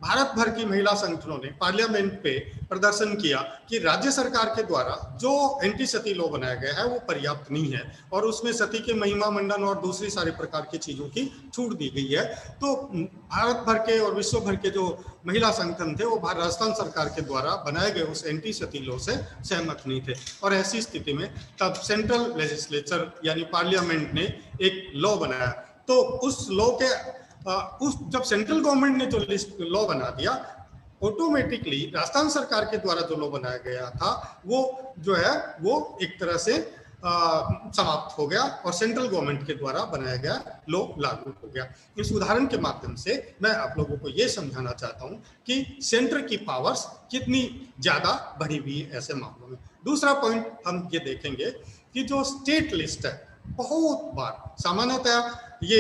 भारत भर की महिला संगठनों ने पार्लियामेंट पे प्रदर्शन किया कि राज्य सरकार के द्वारा जो एंटी सती लॉ बनाया गया है वो पर्याप्त नहीं है और उसमें सती के महिमा मंडन और दूसरी सारी प्रकार की चीजों की छूट दी गई है। तो भारत भर के और विश्व भर के जो महिला संगठन थे वो राजस्थान सरकार के द्वारा बनाए गए उस एंटी सती लॉ से सहमत नहीं थे, और ऐसी स्थिति में तब सेंट्रल लेजिस्लेचर यानी पार्लियामेंट ने एक लॉ बनाया। तो उस लॉ के जब सेंट्रल गवर्नमेंट ने जो लिस्ट लॉ बना दिया, ऑटोमेटिकली राजस्थान सरकार के द्वारा जो लॉ बनाया गया था वो जो है वो एक तरह से समाप्त हो गया और सेंट्रल गवर्नमेंट के द्वारा बनाया गया लॉ लागू हो गया। इस उदाहरण के माध्यम से मैं आप लोगों को ये समझाना चाहता हूँ कि सेंटर की पावर्स कितनी ज्यादा बढ़ी हुई है ऐसे मामलों में। दूसरा पॉइंट हम ये देखेंगे कि जो स्टेट लिस्ट है, बहुत बार सामान्यतः ये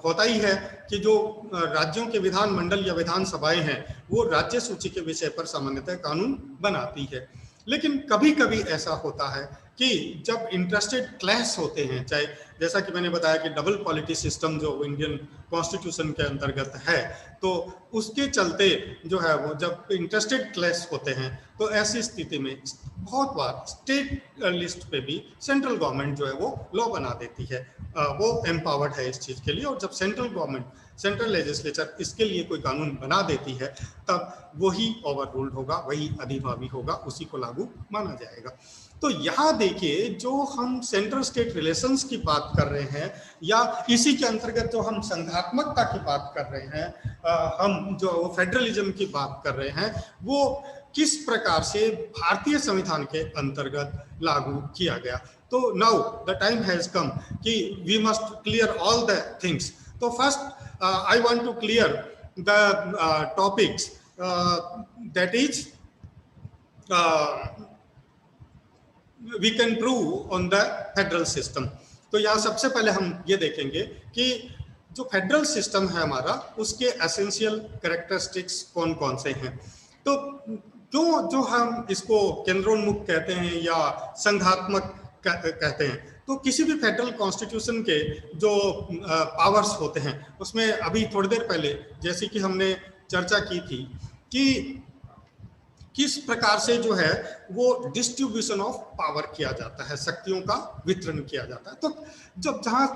होता ही है कि जो राज्यों के विधानमंडल या विधानसभाएं हैं वो राज्य सूची के विषय पर सामान्यतः कानून बनाती है, लेकिन कभी कभी ऐसा होता है कि जब इंटरेस्टेड क्लैश होते हैं, चाहे जैसा कि मैंने बताया कि डबल पॉलिटी सिस्टम जो इंडियन कॉन्स्टिट्यूशन के अंतर्गत है, तो उसके चलते जो है वो जब इंटरेस्टेड क्लैश होते हैं तो ऐसी स्थिति में बहुत बार स्टेट लिस्ट पे भी सेंट्रल गवर्नमेंट जो है वो लॉ बना देती है, वो एम्पावर्ड है इस चीज के लिए। और जब सेंट्रल गवर्नमेंट, सेंट्रल लेजिस्लेचर इसके लिए कोई कानून बना देती है तब वही ओवर रूल्ड होगा, वही अधिभावी होगा, उसी को लागू माना जाएगा। तो यहाँ देखिए जो हम सेंट्रल स्टेट रिलेशंस की बात कर रहे हैं या इसी के अंतर्गत जो हम संघात्मकता की बात कर रहे हैं, हम जो फेडरलिज्म की बात कर रहे हैं, वो किस प्रकार से भारतीय संविधान के अंतर्गत लागू किया गया। तो now the time has come कि we must clear all the things. तो first I want to clear the topics that is we can prove on the federal system। तो यहाँ सबसे पहले हम ये देखेंगे कि जो फेडरल सिस्टम है हमारा, उसके एसेंशियल कैरेक्टरिस्टिक्स कौन कौन से हैं। तो जो हम इसको केंद्रोन्मुख कहते हैं या संघात्मक कहते हैं। तो किसी भी फेडरल कॉन्स्टिट्यूशन के जो पावर्स होते हैं उसमें अभी थोड़ी देर पहले जैसे कि हमने चर्चा की थी कि किस प्रकार से जो है वो डिस्ट्रीब्यूशन ऑफ पावर किया जाता है, शक्तियों का वितरण किया जाता है। तो जब जहाँ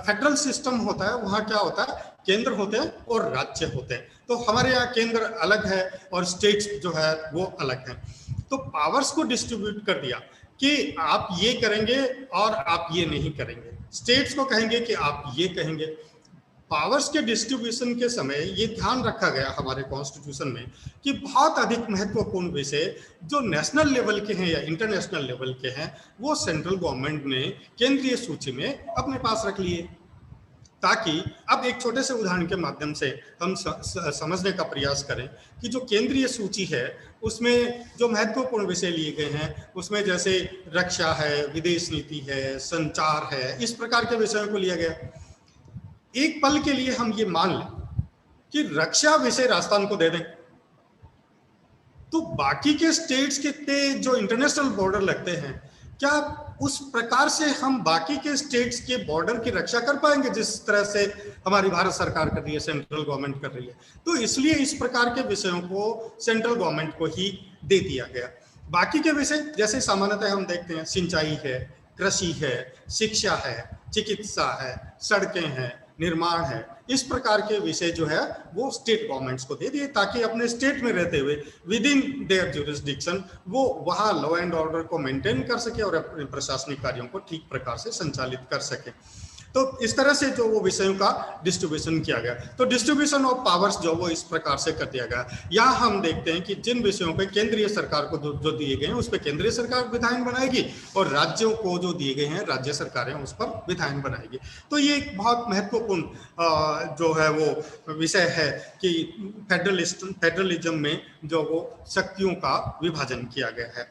फेडरल सिस्टम होता है वहाँ क्या होता है, केंद्र होते हैं और राज्य होते हैं। तो हमारे यहाँ केंद्र अलग है और स्टेट्स जो है वो अलग है। तो पावर्स को डिस्ट्रीब्यूट कर दिया कि आप ये करेंगे और आप ये नहीं करेंगे, स्टेट्स को कहेंगे कि आप ये कहेंगे। पावर्स के डिस्ट्रीब्यूशन के समय ये ध्यान रखा गया हमारे कॉन्स्टिट्यूशन में कि बहुत अधिक महत्वपूर्ण विषय जो नेशनल लेवल के हैं या इंटरनेशनल लेवल के हैं वो सेंट्रल गवर्नमेंट ने केंद्रीय सूची में अपने पास रख लिए, ताकि अब एक छोटे से उदाहरण के माध्यम से हम समझने का प्रयास करें कि जो केंद्रीय सूची है उसमें जो महत्वपूर्ण विषय लिए गए हैं उसमें जैसे रक्षा है, विदेश नीति है, संचार है, इस प्रकार के विषयों को लिया गया। एक पल के लिए हम ये मान लें कि रक्षा विषय राजस्थान को दे दें, तो बाकी के स्टेट्स के जो इंटरनेशनल बॉर्डर लगते हैं, क्या उस प्रकार से हम बाकी के स्टेट्स के बॉर्डर की रक्षा कर पाएंगे जिस तरह से हमारी भारत सरकार कर रही है, सेंट्रल गवर्नमेंट कर रही है? तो इसलिए इस प्रकार के विषयों को सेंट्रल गवर्नमेंट को ही दे दिया गया। बाकी के विषय जैसे सामान्यतः हम देखते हैं, सिंचाई है, कृषि है, शिक्षा है, चिकित्सा है, सड़कें हैं, निर्माण है, इस प्रकार के विषय जो है वो स्टेट गवर्नमेंट्स को दे दिए, ताकि अपने स्टेट में रहते हुए विद इन देयर ज्यूरिसडिक्शन वो वहाँ लॉ एंड ऑर्डर को मेंटेन कर सके और अपने प्रशासनिक कार्यों को ठीक प्रकार से संचालित कर सके। तो इस तरह से जो वो विषयों का डिस्ट्रीब्यूशन किया गया, तो डिस्ट्रीब्यूशन ऑफ पावर्स जो वो इस प्रकार से कर दिया गया। यहाँ हम देखते हैं कि जिन विषयों पे केंद्रीय सरकार को जो दिए गए हैं उस पर केंद्रीय सरकार विधायन बनाएगी और राज्यों को जो दिए गए हैं राज्य सरकारें उस पर विधायन बनाएगी। तो ये एक बहुत महत्वपूर्ण जो है वो विषय है कि फेडरलिज्म में जो वो शक्तियों का विभाजन किया गया है।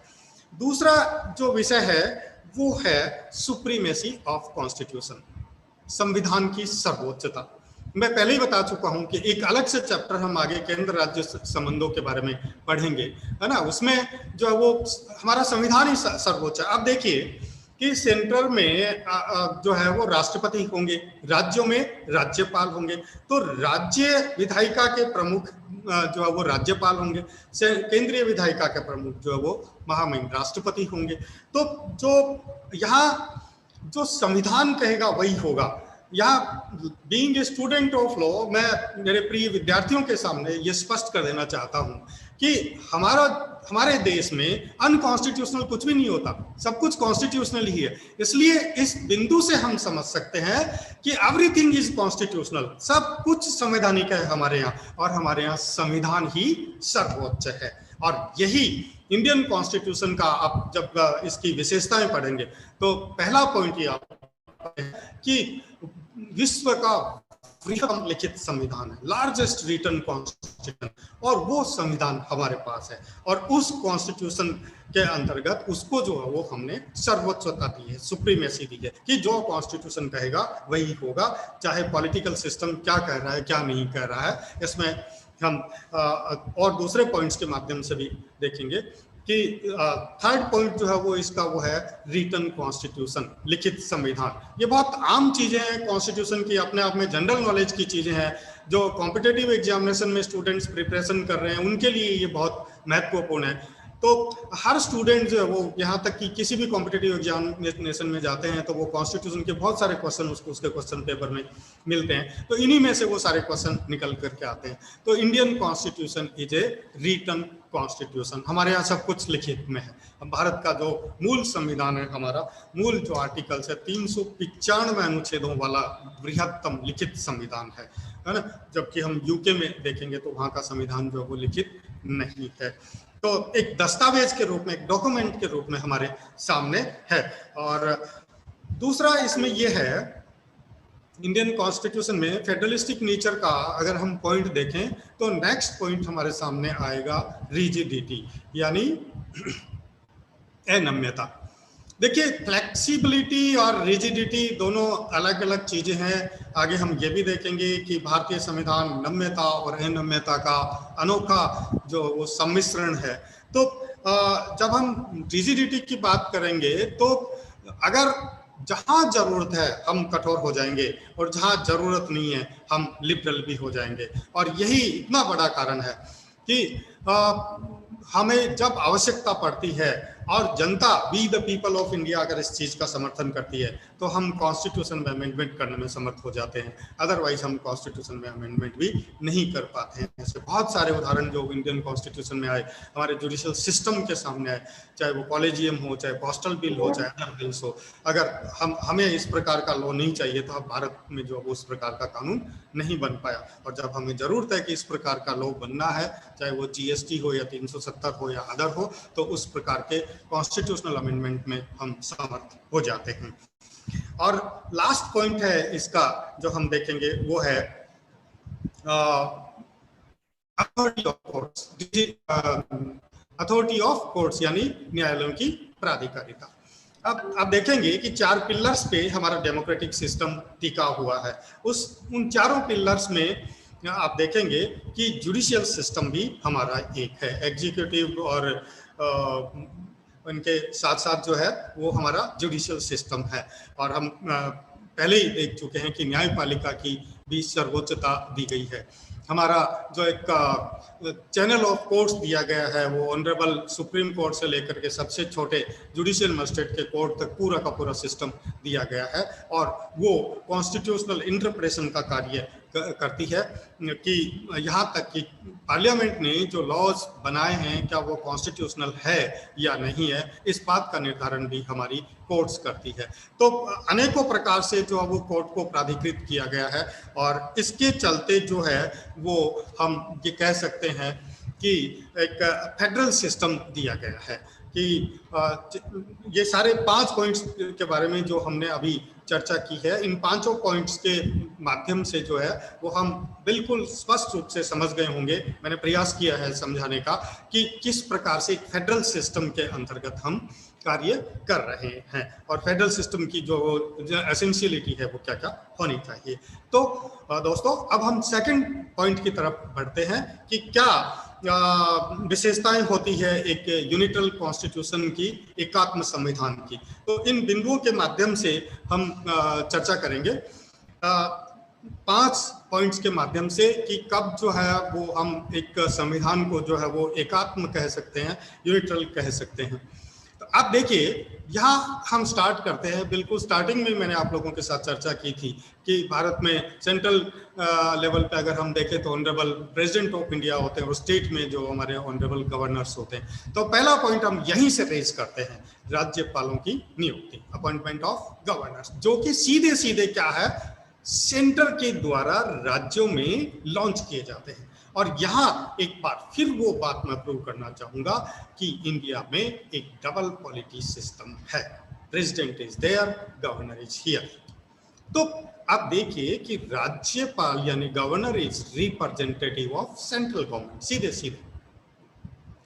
दूसरा जो विषय है वो है सुप्रीमेसी ऑफ कॉन्स्टिट्यूशन, संविधान की सर्वोच्चता। मैं पहले ही बता चुका हूं कि एक अलग से चैप्टर हम आगे केंद्र राज्य संबंधों के बारे में पढ़ेंगे, है ना। उसमें जो है वो हमारा संविधान ही सर्वोच्च है। अब देखिए कि सेंटर में जो है वो राष्ट्रपति होंगे, राज्यों में राज्यपाल होंगे, तो राज्य विधायिका के प्रमुख जो है वो राज्यपाल होंगे, केंद्रीय विधायिका के प्रमुख जो है वो महामहिम राष्ट्रपति होंगे। तो जो यहाँ जो संविधान कहेगा वही होगा। यहाँ being a student of law, मैं मेरे प्रिय विद्यार्थियों के सामने ये स्पष्ट कर देना चाहता हूँ कि हमारे देश में अनकॉन्स्टिट्यूशनल कुछ भी नहीं होता, सब कुछ कॉन्स्टिट्यूशनल ही है। इसलिए इस बिंदु से हम समझ सकते हैं कि एवरीथिंग इज कॉन्स्टिट्यूशनल, सब कुछ संवैधानिक है हमारे यहाँ, और हमारे यहाँ संविधान ही सर्वोच्च है। और यही इंडियन कॉन्स्टिट्यूशन का आप जब इसकी विशेषताएं पढ़ेंगे तो पहला पॉइंट ये कि विश्व का बृहत्तम लिखित संविधान है, लार्जेस्ट रिटन कॉन्स्टिट्यूशन, और वो संविधान हमारे पास है। और उस कॉन्स्टिट्यूशन के अंतर्गत उसको जो है वो हमने सर्वोच्चता दी है, सुप्रीमेसी दी है कि जो कॉन्स्टिट्यूशन कहेगा वही होगा, चाहे पॉलिटिकल सिस्टम क्या कह रहा है क्या नहीं कह रहा है। इसमें हम और दूसरे पॉइंट्स के माध्यम से भी देखेंगे कि थर्ड पॉइंट जो है वो इसका वो है रिटन कॉन्स्टिट्यूशन, लिखित संविधान। ये बहुत आम चीजें हैं कॉन्स्टिट्यूशन की, अपने आप में जनरल नॉलेज की चीजें हैं, जो कॉम्पिटिटिव एग्जामिनेशन में स्टूडेंट्स प्रिपरेशन कर रहे हैं उनके लिए ये बहुत महत्वपूर्ण है। तो हर स्टूडेंट जो है वो यहाँ तक कि किसी भी कॉम्पिटिटिव एग्जामिनेशन में जाते हैं तो वो कॉन्स्टिट्यूशन के बहुत सारे क्वेश्चन उसके क्वेश्चन पेपर में मिलते हैं, तो इन्हीं में से वो सारे क्वेश्चन निकल करके आते हैं। तो Indian constitution is a written constitution, हमारे यहाँ सब कुछ लिखित में है। भारत का जो मूल संविधान है, हमारा मूल जो आर्टिकल्स है 395 अनुच्छेदों वाला बृहत्तम लिखित संविधान है ना। जबकि हम यूके में देखेंगे तो वहाँ का संविधान जो है वो लिखित नहीं है। तो एक दस्तावेज के रूप में, एक डॉक्यूमेंट के रूप में हमारे सामने है। और दूसरा इसमें यह है, इंडियन कॉन्स्टिट्यूशन में फेडरलिस्टिक नेचर का अगर हम पॉइंट देखें तो नेक्स्ट पॉइंट हमारे सामने आएगा रिजिडिटी, यानी अनम्यता। देखिए, फ्लेक्सिबिलिटी और रिजिडिटी दोनों अलग अलग चीजें हैं। आगे हम ये भी देखेंगे कि भारतीय संविधान नम्यता और अनम्यता का अनोखा जो वो सम्मिश्रण है। तो जब हम रिजिडिटी की बात करेंगे तो अगर जहां जरूरत है हम कठोर हो जाएंगे और जहां जरूरत नहीं है हम लिबरल भी हो जाएंगे। और यही इतना बड़ा कारण है कि हमें जब आवश्यकता पड़ती है और जनता, we the people of India अगर इस चीज का समर्थन करती है तो हम कॉन्स्टिट्यूशन में अमेंडमेंट करने में समर्थ हो जाते हैं, अदरवाइज हम कॉन्स्टिट्यूशन में अमेंडमेंट भी नहीं कर पाते हैं। ऐसे बहुत सारे उदाहरण जो इंडियन कॉन्स्टिट्यूशन में आए, हमारे जुडिशियल सिस्टम के सामने आए, चाहे वो कॉलेजियम हो, चाहे पोस्टल बिल हो, चाहे अदर बिल्स हो। अगर हमें इस प्रकार का लॉ नहीं चाहिए तो भारत में जो उस प्रकार का कानून नहीं बन पाया। और जब हमें जरूरत है कि इस प्रकार का लॉ बनना है, चाहे वो GST हो या 370 हो या अदर हो, तो उस प्रकार के कॉन्स्टिट्यूशनल अमेंडमेंट में हम समर्थ हो जाते हैं। और लास्ट पॉइंट है इसका जो हम देखेंगे वो है authority of courts, authority of courts यानी न्यायालयों की प्राधिकारिता। अब आप देखेंगे कि 4 पिलर्स पे हमारा डेमोक्रेटिक सिस्टम टिका हुआ है। उन चारों पिलर्स में आप देखेंगे कि जुडिशियल सिस्टम भी हमारा एक है, एग्जीक्यूटिव और उनके साथ साथ जो है वो हमारा जुडिशियल सिस्टम है। और हम पहले ही देख चुके हैं कि न्यायपालिका की भी सर्वोच्चता दी गई है। हमारा जो एक चैनल ऑफ कोर्ट्स दिया गया है वो ऑनरेबल सुप्रीम कोर्ट से लेकर के सबसे छोटे जुडिशियल मजिस्ट्रेट के कोर्ट तक पूरा का पूरा सिस्टम दिया गया है। और वो कॉन्स्टिट्यूशनल इंटरप्रिटेशन का कार्य करती है कि यहाँ तक कि पार्लियामेंट ने जो लॉज बनाए हैं क्या वो कॉन्स्टिट्यूशनल है या नहीं है, इस बात का निर्धारण भी हमारी कोर्ट्स करती है। तो अनेकों प्रकार से जो वो कोर्ट को प्राधिकृत किया गया है और इसके चलते जो है वो हम ये कह सकते हैं कि एक फेडरल सिस्टम दिया गया है कि ये सारे 5 पॉइंट्स के बारे में जो हमने अभी चर्चा की है, इन 5 पॉइंट्स के माध्यम से जो है वो हम बिल्कुल स्पष्ट रूप से समझ गए होंगे। मैंने प्रयास किया है समझाने का कि किस प्रकार से एक फेडरल सिस्टम के अंतर्गत हम कार्य कर रहे हैं और फेडरल सिस्टम की जो एसेंशियलिटी है वो क्या क्या होनी चाहिए। तो दोस्तों अब हम सेकंड पॉइंट की तरफ बढ़ते हैं कि क्या विशेषताएं होती है एक यूनिटल कॉन्स्टिट्यूशन की, एकात्म संविधान की। तो इन बिंदुओं के माध्यम से हम चर्चा करेंगे 5 पॉइंट्स के माध्यम से कि कब जो है वो हम एक संविधान को जो है वो एकात्म कह सकते हैं, यूनिटल कह सकते हैं। तो आप देखिए यहाँ हम स्टार्ट करते हैं। बिल्कुल स्टार्टिंग में मैंने आप लोगों के साथ चर्चा की थी कि भारत में सेंट्रल लेवल पे अगर हम देखें तो ऑनरेबल प्रेसिडेंट ऑफ इंडिया होते हैं और स्टेट में जो हमारे ऑनरेबल गवर्नर्स होते हैं। तो पहला पॉइंट हम यहीं से रेज करते हैं, राज्यपालों की नियुक्ति, अपॉइंटमेंट ऑफ गवर्नर्स, जो कि सीधे सीधे क्या है, सेंटर के द्वारा राज्यों में लॉन्च किए जाते हैं। और यहाँ एक बार फिर वो बात मैं प्रूव करना चाहूंगा कि इंडिया में एक डबल पॉलिटी सिस्टम है, president is there, governor is here. तो आप देखिए कि राज्यपाल यानी governor is representative of central government, सीधे सीधे।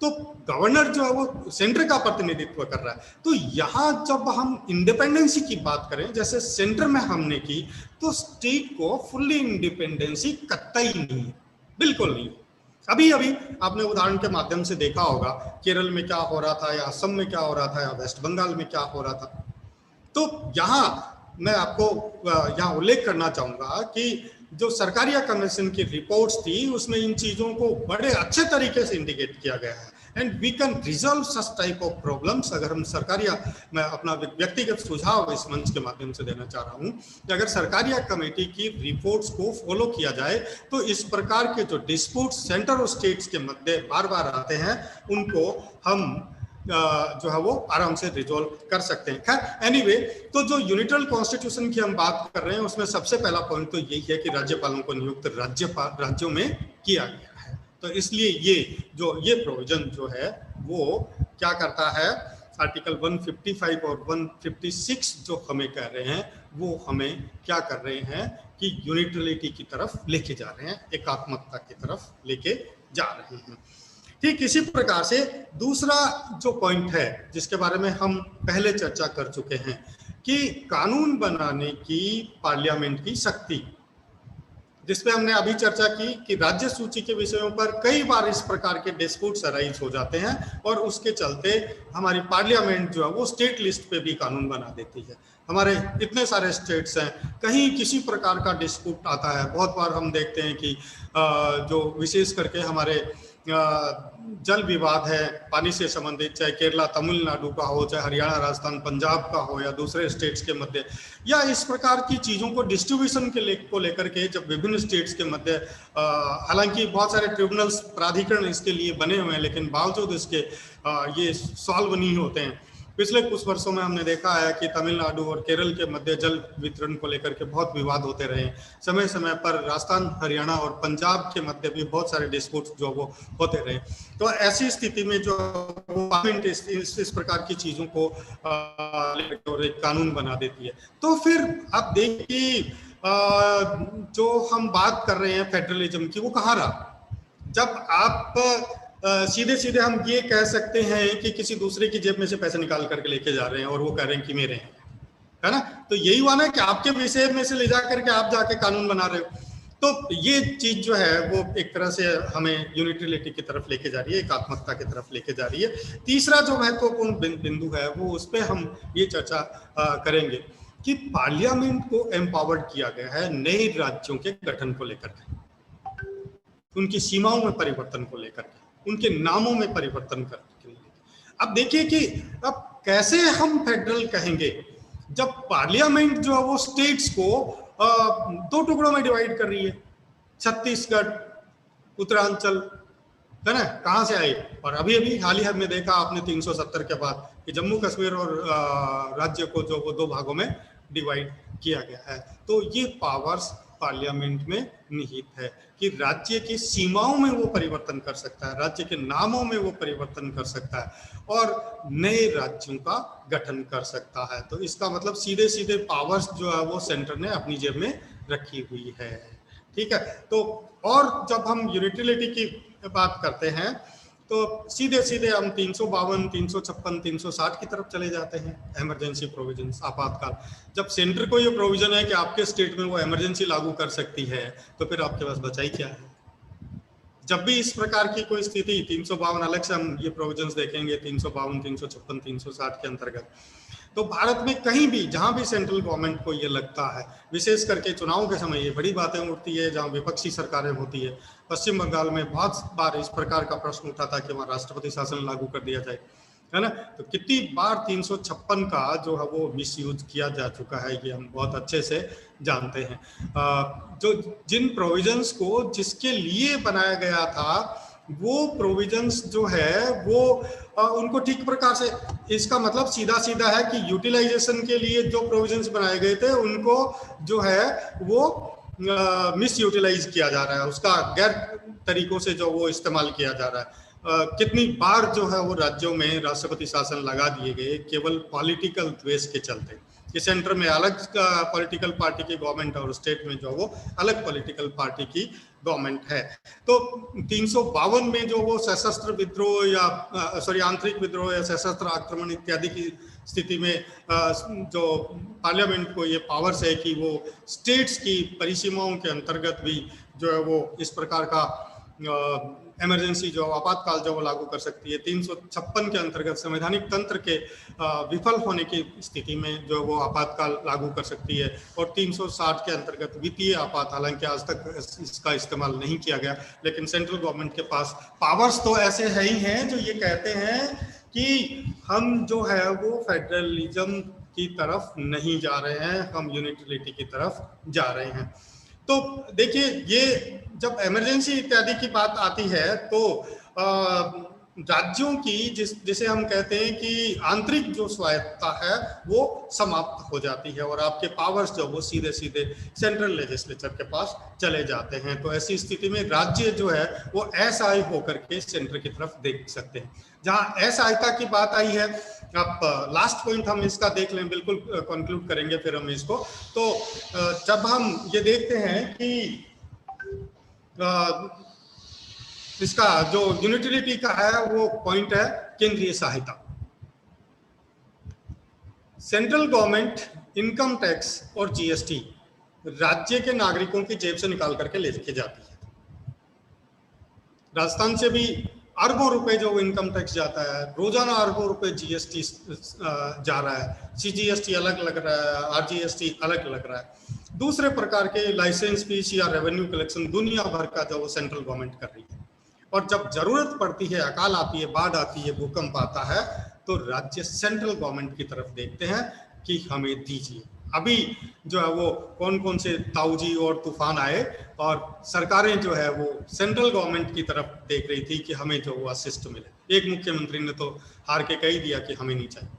तो गवर्नर जो है वो सेंटर का प्रतिनिधित्व कर रहा है। तो यहाँ जब हम इंडिपेंडेंसी की बात करें जैसे सेंटर में हमने की, तो स्टेट को फुल्ली इंडिपेंडेंसी कतई नहीं है, बिल्कुल नहीं। अभी अभी आपने उदाहरण के माध्यम से देखा होगा केरल में क्या हो रहा था या असम में क्या हो रहा था या वेस्ट बंगाल में क्या हो रहा था। तो यहाँ मैं आपको यहाँ उल्लेख करना चाहूंगा कि जो सरकारिया कमीशन की रिपोर्ट्स थी उसमें इन चीजों को बड़े अच्छे तरीके से इंडिकेट किया गया है and we can resolve such type of problems. अगर हम सरकारिया, मैं अपना व्यक्तिगत सुझाव इस मंच के माध्यम से देना चाह रहा हूँ कि अगर सरकारिया कमेटी की रिपोर्ट्स को फॉलो किया जाए तो इस प्रकार के जो डिस्प्यूट्स सेंटर और स्टेट्स के मध्य बार बार आते हैं उनको हम जो है वो आराम से रिजॉल्व कर सकते हैं। खैर एनीवे, तो जो यूनिटल कॉन्स्टिट्यूशन की हम बात कर रहे हैं उसमें सबसे पहला पॉइंट तो यही है कि राज्यपालों को नियुक्त राज्यों में किया गया है। तो इसलिए ये प्रोविजन जो है वो क्या करता है, आर्टिकल 155 और 156 जो हमें कह रहे हैं वो हमें क्या कर रहे हैं कि यूनिटलिटी की तरफ लेके जा रहे हैं, एकात्मकता की तरफ लेके जा रहे हैं। ठीक इसी प्रकार से दूसरा जो पॉइंट है जिसके बारे में हम पहले चर्चा कर चुके हैं कि कानून बनाने की पार्लियामेंट की शक्ति, जिसपे हमने अभी चर्चा की कि राज्य सूची के विषयों पर कई बार इस प्रकार के डिस्प्यूट्स अराइज हो जाते हैं और उसके चलते हमारी पार्लियामेंट जो है वो स्टेट लिस्ट पे भी कानून बना देती है। हमारे इतने सारे स्टेट्स हैं, कहीं किसी प्रकार का डिस्प्यूट आता है, बहुत बार हम देखते हैं कि जो विशेष करके हमारे जल विवाद है पानी से संबंधित, चाहे केरला तमिलनाडु का हो, चाहे हरियाणा राजस्थान पंजाब का हो या दूसरे स्टेट्स के मध्य, या इस प्रकार की चीज़ों को डिस्ट्रीब्यूशन को लेकर के जब विभिन्न स्टेट्स के मध्य, हालांकि बहुत सारे ट्रिब्यूनल्स प्राधिकरण इसके लिए बने हुए हैं, लेकिन बावजूद इसके ये सॉल्व नहीं होते हैं। पिछले कुछ वर्षों में हमने देखा है कि तमिलनाडु और केरल के मध्य जल वितरण को लेकर के बहुत विवाद होते रहे। समय समय पर राजस्थान, हरियाणा और पंजाब के मध्य भी बहुत सारे डिस्प्यूट्स जो वो होते रहे। तो ऐसी स्थिति में जो गवर्नमेंट इस प्रकार की चीजों को और एक कानून बना देती है। तो फिर आप देखिए जो हम बात कर रहे हैं फेडरलिज्म की, वो कहाँ रहा जब आप सीधे सीधे हम ये कह सकते हैं कि किसी दूसरे की जेब में से पैसे निकाल करके लेके जा रहे हैं और वो कह रहे हैं कि मेरे हैं, है ना। तो यही हुआ ना कि आपके विषय में से ले जा करके आप जाके कानून बना रहे हो। तो ये चीज जो है वो एक तरह से हमें यूनिटरिटी की तरफ लेके जा रही है, एकात्मकता की तरफ लेके जा रही है। तीसरा जो महत्वपूर्ण बिंदु है वो उस पर हम ये चर्चा करेंगे कि पार्लियामेंट को एम्पावर्ड किया गया है नए राज्यों के गठन को लेकर के, उनकी सीमाओं में परिवर्तन को लेकर के, उनके नामों में परिवर्तन करने के लिए। अब देखिए कि अब कैसे हम फेडरल कहेंगे जब पार्लियामेंट जो है वो स्टेट्स को 2 टुकड़ों में डिवाइड कर रही है। छत्तीसगढ़, उत्तरांचल, है ना, कहाँ से आए। और अभी अभी हाल ही में देखा आपने 370 के बाद कि जम्मू कश्मीर और राज्य को जो वो 2 भागों में डिवाइड किया गया है। तो ये पावर्स पार्लियामेंट में निहित है कि राज्य की सीमाओं में वो परिवर्तन कर सकता है, राज्य के नामों में वो परिवर्तन कर सकता है और नए राज्यों का गठन कर सकता है। तो इसका मतलब सीधे सीधे पावर्स जो है वो सेंटर ने अपनी जेब में रखी हुई है। ठीक है। तो और जब हम यूनिटरिटी की बात करते हैं तो सीधे सीधे हम 352, 356, 360 की तरफ चले जाते हैं। इमरजेंसी प्रोविजंस, आपातकाल। जब सेंटर को ये प्रोविजन है कि आपके स्टेट में वो इमरजेंसी लागू कर सकती है, तो फिर आपके पास बचा ही क्या है। जब भी इस प्रकार की कोई स्थिति, 352 अलग से हम ये प्रोविजंस देखेंगे, 352, 356, 360 के अंतर्गत। तो भारत में कहीं भी जहां भी सेंट्रल गवर्नमेंट को ये लगता है, विशेष करके चुनाव के समय ये बड़ी बातें उठती है जहां विपक्षी सरकारें होती है। पश्चिम बंगाल में बहुत बार इस प्रकार का प्रश्न उठा था कि वहां राष्ट्रपति शासन लागू कर दिया जाए, है ना। तो कितनी बार 356 का जो है वो मिसयूज किया जा चुका है, ये हम बहुत अच्छे से जानते हैं। जो जिन प्रोविजंस को जिसके लिए बनाया गया था वो प्रोविजंस जो है वो उनको ठीक प्रकार से, इसका मतलब सीधा सीधा है कि यूटिलाइजेशन के लिए जो प्रोविजंस बनाए गए थे उनको जो है वो मिस यूटिलाइज किया जा रहा है, उसका गैर तरीकों से जो वो इस्तेमाल किया जा रहा है। कितनी बार जो है वो राज्यों में राष्ट्रपति शासन लगा दिए गए केवल पॉलिटिकल द्वेष के चलते कि सेंटर में अलग पॉलिटिकल पार्टी की गवर्नमेंट और स्टेट में जो वो अलग पॉलिटिकल पार्टी की गवर्नमेंट है। तो 352 में जो वो सशस्त्र विद्रोह या आंतरिक विद्रोह या सशस्त्र आक्रमण इत्यादि की स्थिति में जो पार्लियामेंट को ये पावर्स है कि वो स्टेट्स की परिसीमाओं के अंतर्गत भी जो है वो इस प्रकार का इमरजेंसी जो आपातकाल जो वो लागू कर सकती है। 356 के अंतर्गत संवैधानिक तंत्र के विफल होने की स्थिति में जो वो आपातकाल लागू कर सकती है और 360 के अंतर्गत वित्तीय आपात, हालांकि आज तक इसका इस्तेमाल नहीं किया गया, लेकिन सेंट्रल गवर्नमेंट के पास पावर्स तो ऐसे है ही हैं जो ये कहते हैं कि हम जो है वो फेडरलिज्म की तरफ नहीं जा रहे हैं, हम यूनिटरिटी की तरफ जा रहे हैं। तो देखिए ये जब इमरजेंसी इत्यादि की बात आती है तो राज्यों की जिसे हम कहते हैं कि आंतरिक जो स्वायत्तता है वो समाप्त हो जाती है और आपके पावर्स जो वो सीधे सीधे सेंट्रल लेजिस्लेचर के पास चले जाते हैं। तो ऐसी स्थिति में राज्य जो है वो असहाय होकर के सेंटर की तरफ देख सकते हैं। जहां असहायता की बात आई है, आप लास्ट पॉइंट हम इसका देख लें, बिल्कुल कंक्लूड करेंगे फिर हम इसको। तो जब हम ये देखते हैं कि इसका जो यूनिटरिटी का है वो पॉइंट है केंद्रीय सहायता। सेंट्रल गवर्नमेंट इनकम टैक्स और जीएसटी राज्य के नागरिकों की जेब से निकाल करके लेके जाती है। राजस्थान से भी अरबों रुपए जो इनकम टैक्स जाता है, रोजाना अरबों रुपए जीएसटी जा रहा है, सीजीएसटी अलग लग रहा है, आरजीएसटी अलग लग रहा है, दूसरे प्रकार के लाइसेंस फीस या रेवेन्यू कलेक्शन दुनिया भर का जो सेंट्रल गवर्नमेंट कर रही है। और जब जरूरत पड़ती है, अकाल आती है, बाढ़ आती है, भूकंप आता है, तो राज्य सेंट्रल गवर्नमेंट की तरफ देखते हैं कि हमें दीजिए। अभी जो है वो कौन कौन से ताऊजी और तूफान आए और सरकारें जो है वो सेंट्रल गवर्नमेंट की तरफ देख रही थी कि हमें जो वो असिस्ट मिले। एक मुख्यमंत्री ने तो हार के कह दिया कि हमें नहीं चाहिए।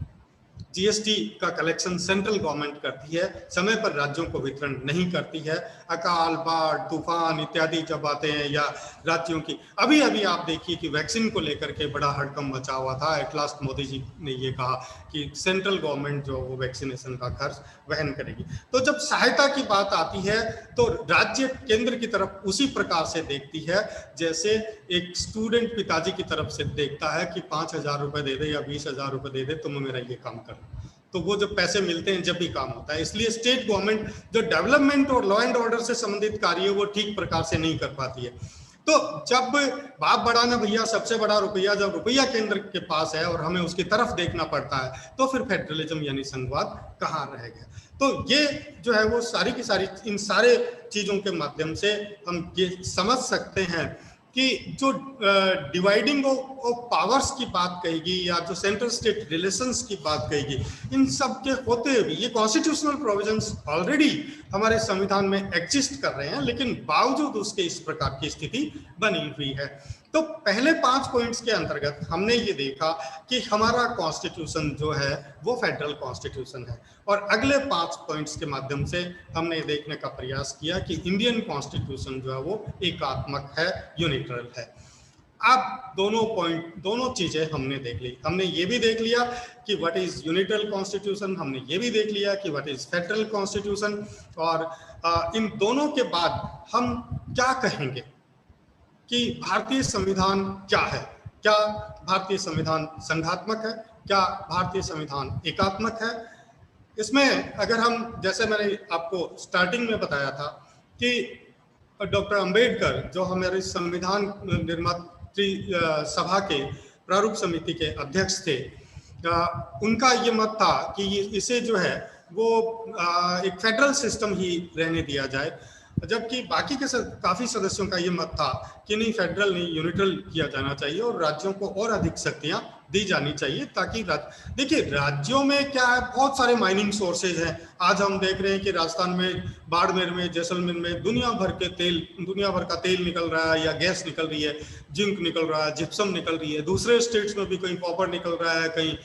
जीएसटी का कलेक्शन सेंट्रल गवर्नमेंट करती है, समय पर राज्यों को वितरण नहीं करती है। अकाल, बाढ़, तूफान इत्यादि जब आते हैं या राज्यों की, अभी अभी आप देखिए कि वैक्सीन को लेकर के बड़ा हड़कंप मचा हुआ था। एट लास्ट मोदी जी ने ये कहा कि सेंट्रल गवर्नमेंट जो वो वैक्सीनेशन का खर्च वहन करेगी। तो जब सहायता की बात आती है तो राज्य केंद्र की तरफ उसी प्रकार से देखती है जैसे एक स्टूडेंट पिताजी की तरफ से देखता है कि 5,000 रुपए दे दे या 20,000 रुपए दे दे, तुम मेरा ये काम कर। तो वो जब पैसे मिलते हैं जब भी काम होता है। इसलिए स्टेट गवर्नमेंट जो डेवलपमेंट और लॉ एंड ऑर्डर से संबंधित कार्य है वो ठीक प्रकार से नहीं कर पाती है। तो जब बाप बड़ा ना भैया, सबसे बड़ा रुपया, जब रुपया केंद्र के पास है और हमें उसकी तरफ देखना पड़ता है, तो फिर फेडरलिज्म यानी संघवाद कहाँ रह गया। तो ये जो है वो सारी की सारी इन सारे चीजों के माध्यम से हम ये समझ सकते हैं कि जो डिवाइडिंग ऑफ पावर्स की बात कहेगी या जो सेंट्रल स्टेट रिलेशंस की बात कहेगी, इन सब के होते हुए भी ये कॉन्स्टिट्यूशनल प्रोविजंस ऑलरेडी हमारे संविधान में एग्जिस्ट कर रहे हैं, लेकिन बावजूद उसके इस प्रकार की स्थिति बनी हुई है। तो पहले 5 पॉइंट्स के अंतर्गत हमने ये देखा कि हमारा कॉन्स्टिट्यूशन जो है वो फेडरल कॉन्स्टिट्यूशन है, और अगले 5 पॉइंट्स के माध्यम से हमने देखने का प्रयास किया कि इंडियन कॉन्स्टिट्यूशन जो है वो एकात्मक है, यूनिटरल है। अब दोनों चीजें हमने देख ली। हमने ये भी देख लिया कि व्हाट इज यूनिटरल कॉन्स्टिट्यूशन, हमने ये भी देख लिया कि व्हाट इज फेडरल कॉन्स्टिट्यूशन, और इन दोनों के बाद हम क्या कहेंगे कि भारतीय संविधान क्या है। क्या भारतीय संविधान संघात्मक है, क्या भारतीय संविधान एकात्मक है। इसमें अगर हम, जैसे मैंने आपको स्टार्टिंग में बताया था कि डॉक्टर अंबेडकर जो हमारे संविधान निर्मात्री सभा के प्रारूप समिति के अध्यक्ष थे, उनका ये मत था कि इसे जो है वो एक फेडरल सिस्टम ही रहने दिया जाए, जबकि बाकी के काफी सदस्यों का ये मत था कि नहीं, फेडरल नहीं, यूनिटरल किया जाना चाहिए और राज्यों को और अधिक शक्तियां दी जानी चाहिए, ताकि देखिए राज्यों में क्या है, बहुत सारे माइनिंग सोर्सेज हैं। आज हम देख रहे हैं कि राजस्थान में, बाड़मेर में, जैसलमेर में दुनिया भर का तेल निकल रहा है या गैस निकल रही है, जिंक निकल रहा है, जिप्सम निकल रही है। दूसरे स्टेट्स में भी कहीं कॉपर निकल रहा है, कहीं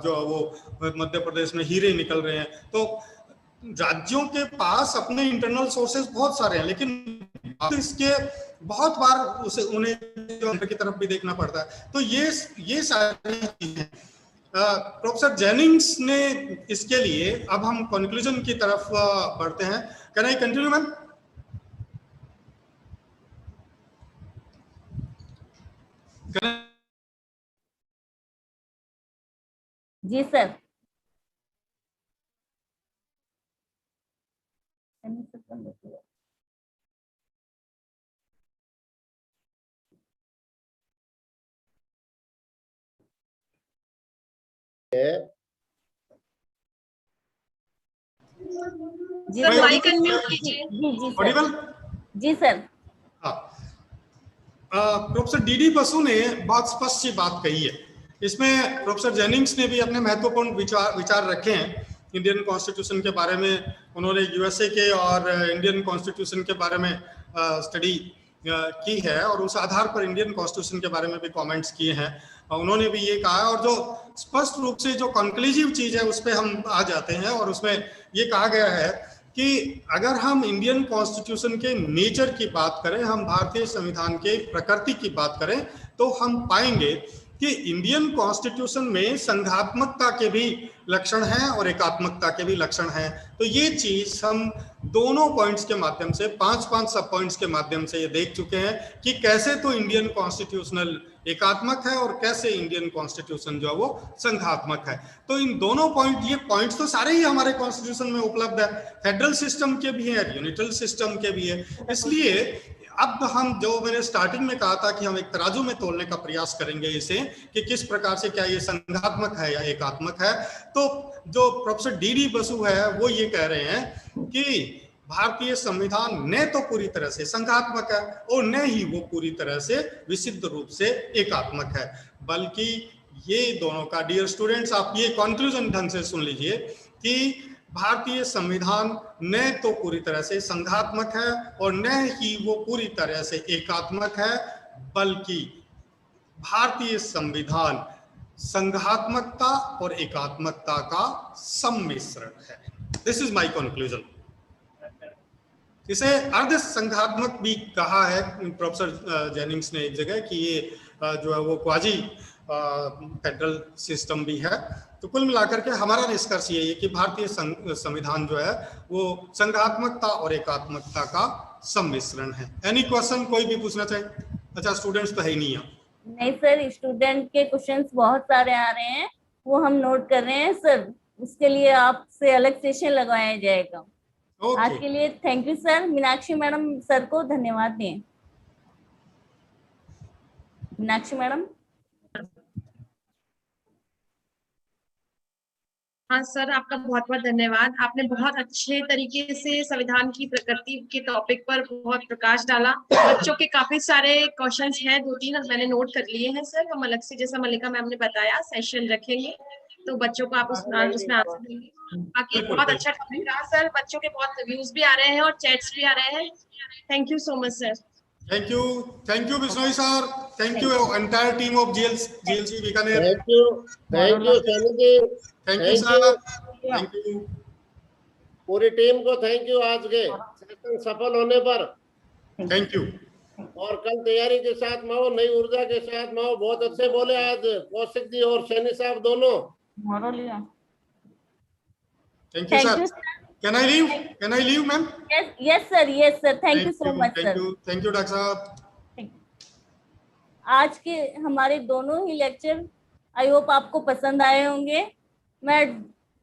जो वो मध्य प्रदेश में हीरे निकल रहे हैं। तो राज्यों के पास अपने इंटरनल सोर्सेज बहुत सारे हैं, लेकिन इसके बहुत बार उन्हें की तरफ भी देखना पड़ता है। तो ये सारी चीजें प्रोफेसर जेनिंग्स ने इसके लिए, अब हम कंक्लूजन की तरफ बढ़ते हैं। Can I continue ma'am? जी सर। जी सर, सर। माइक अनम्यूट कीजिए। जी ऑडिबल? जी सर। हाँ, प्रोफेसर डीडी बसु ने बहुत स्पष्ट सी बात कही है। इसमें प्रोफेसर जेनिंग्स ने भी अपने महत्वपूर्ण विचार रखे हैं इंडियन कॉन्स्टिट्यूशन के बारे में। उन्होंने यूएसए के और इंडियन कॉन्स्टिट्यूशन के बारे में स्टडी की है और उस आधार पर इंडियन कॉन्स्टिट्यूशन के बारे में भी कमेंट्स किए हैं। उन्होंने भी ये कहा, और जो स्पष्ट रूप से जो कंक्लूसिव चीज है उस पर हम आ जाते हैं, और उसमें ये कहा गया है कि अगर हम इंडियन कॉन्स्टिट्यूशन के नेचर की बात करें, हम भारतीय संविधान के प्रकृति की बात करें, तो हम पाएंगे कि इंडियन कॉन्स्टिट्यूशन में संघात्मकता के भी लक्षण हैं और एकात्मकता के भी लक्षण हैं। तो ये चीज हम दोनों पॉइंट्स के माध्यम से, 5 सब पॉइंट्स के माध्यम से ये देख चुके हैं कि कैसे तो इंडियन कॉन्स्टिट्यूशनल एकात्मक है और कैसे इंडियन कॉन्स्टिट्यूशन जो है वो संघात्मक है। तो इन दोनों पॉइंट, ये पॉइंट्स तो सारे ही हमारे कॉन्स्टिट्यूशन में उपलब्ध है, फेडरल सिस्टम के भी हैं, यूनिटल सिस्टम के भी है। इसलिए अब हम, जो मैंने स्टार्टिंग में कहा था कि हम एक तराजू में तोलने का प्रयास करेंगे इसे, कि किस प्रकार से क्या ये संघात्मक है या एकात्मक है। तो जो प्रोफेसर डी बसु है वो ये कह रहे हैं कि भारतीय संविधान न तो पूरी तरह से संघात्मक है और न ही वो पूरी तरह से विशुद्ध रूप से एकात्मक है, बल्कि ये दोनों का, डियर स्टूडेंट्स आप ये कंक्लूजन ढंग से सुन लीजिए कि भारतीय संविधान न तो पूरी तरह से संघात्मक है और न ही वो पूरी तरह से एकात्मक है, बल्कि भारतीय संविधान संघात्मकता और एकात्मकता का सम्मिश्रण है। This is my conclusion. इसे अर्ध संघात्मक भी कहा है प्रोफेसर जेनिंग्स ने एक जगह, कि ये जो है वो क्वाजी फेडरल सिस्टम भी है। तो कुल मिलाकर के हमारा निष्कर्ष ये है कि भारतीय संविधान जो है वो संघात्मकता और एकात्मकता का सम्मिश्रण है। एनी क्वेश्चन कोई भी पूछना चाहे? अच्छा, स्टूडेंट्स तो है ही नहीं है। नहीं सर, स्टूडेंट के क्वेश्चंस बहुत सारे आ रहे हैं, वो हम नोट कर रहे हैं सर, उसके लिए आपसे अलग सेशन लगाया जाएगा। आज के लिए thank you sir. Meenakshi madam sir को धन्यवाद दें। मीनाक्षी मैडम। हाँ सर, आपका बहुत बहुत धन्यवाद। आपने बहुत अच्छे तरीके से संविधान की प्रकृति के टॉपिक पर बहुत प्रकाश डाला। बच्चों के काफी सारे क्वेश्चंस हैं, 2-3 मैंने नोट कर लिए हैं सर। हम अलग से, जैसा मल्लिका मैम ने बताया, सेशन रखेंगे तो बच्चों को आप उसमें आंसर देंगे। बाकी बहुत अच्छा टॉपिक रहा सर, बच्चों के बहुत व्यूज भी आ रहे हैं और चैट्स भी आ रहे हैं। Thank you so much sir. Thank you Bishnoi sir, thank you entire team of GLC Bikaner. Thank you Saini ji, thank you sir, thank you पूरी टीम को थैंक यू आज के सेशन सफल होने पर। Thank you. और कल तैयारी के साथ में हो, नई ऊर्जा के साथ में हो। बहुत अच्छे बोले आज कौशिक जी और सैनी साहब दोनों। Thank you sir. Can I leave? Can I leave, ma'am? Yes sir, yes sir. Thank you so much sir. Thank you, doctor साहब। आज के हमारे दोनों ही लेक्चर आई होप आपको पसंद आए होंगे। मैं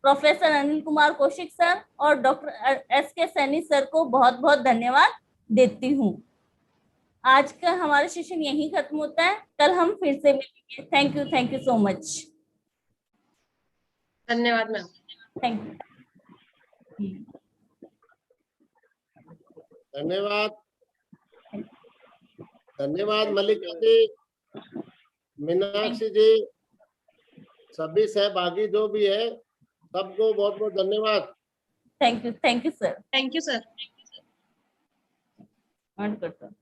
प्रोफेसर अनिल कुमार कौशिक सर और डॉक्टर SK सैनी सर को बहुत बहुत धन्यवाद देती हूँ। आज का हमारा सेशन यहीं खत्म होता है, कल हम फिर से मिलेंगे। Thank you so much. धन्यवाद मैम। Thank you. धन्यवाद मल्लिका जी, मीनाक्षी जी, सभी सहभागी जो भी है, सबको बहुत बहुत धन्यवाद। Thank you sir. Thank you sir. And करता हूँ।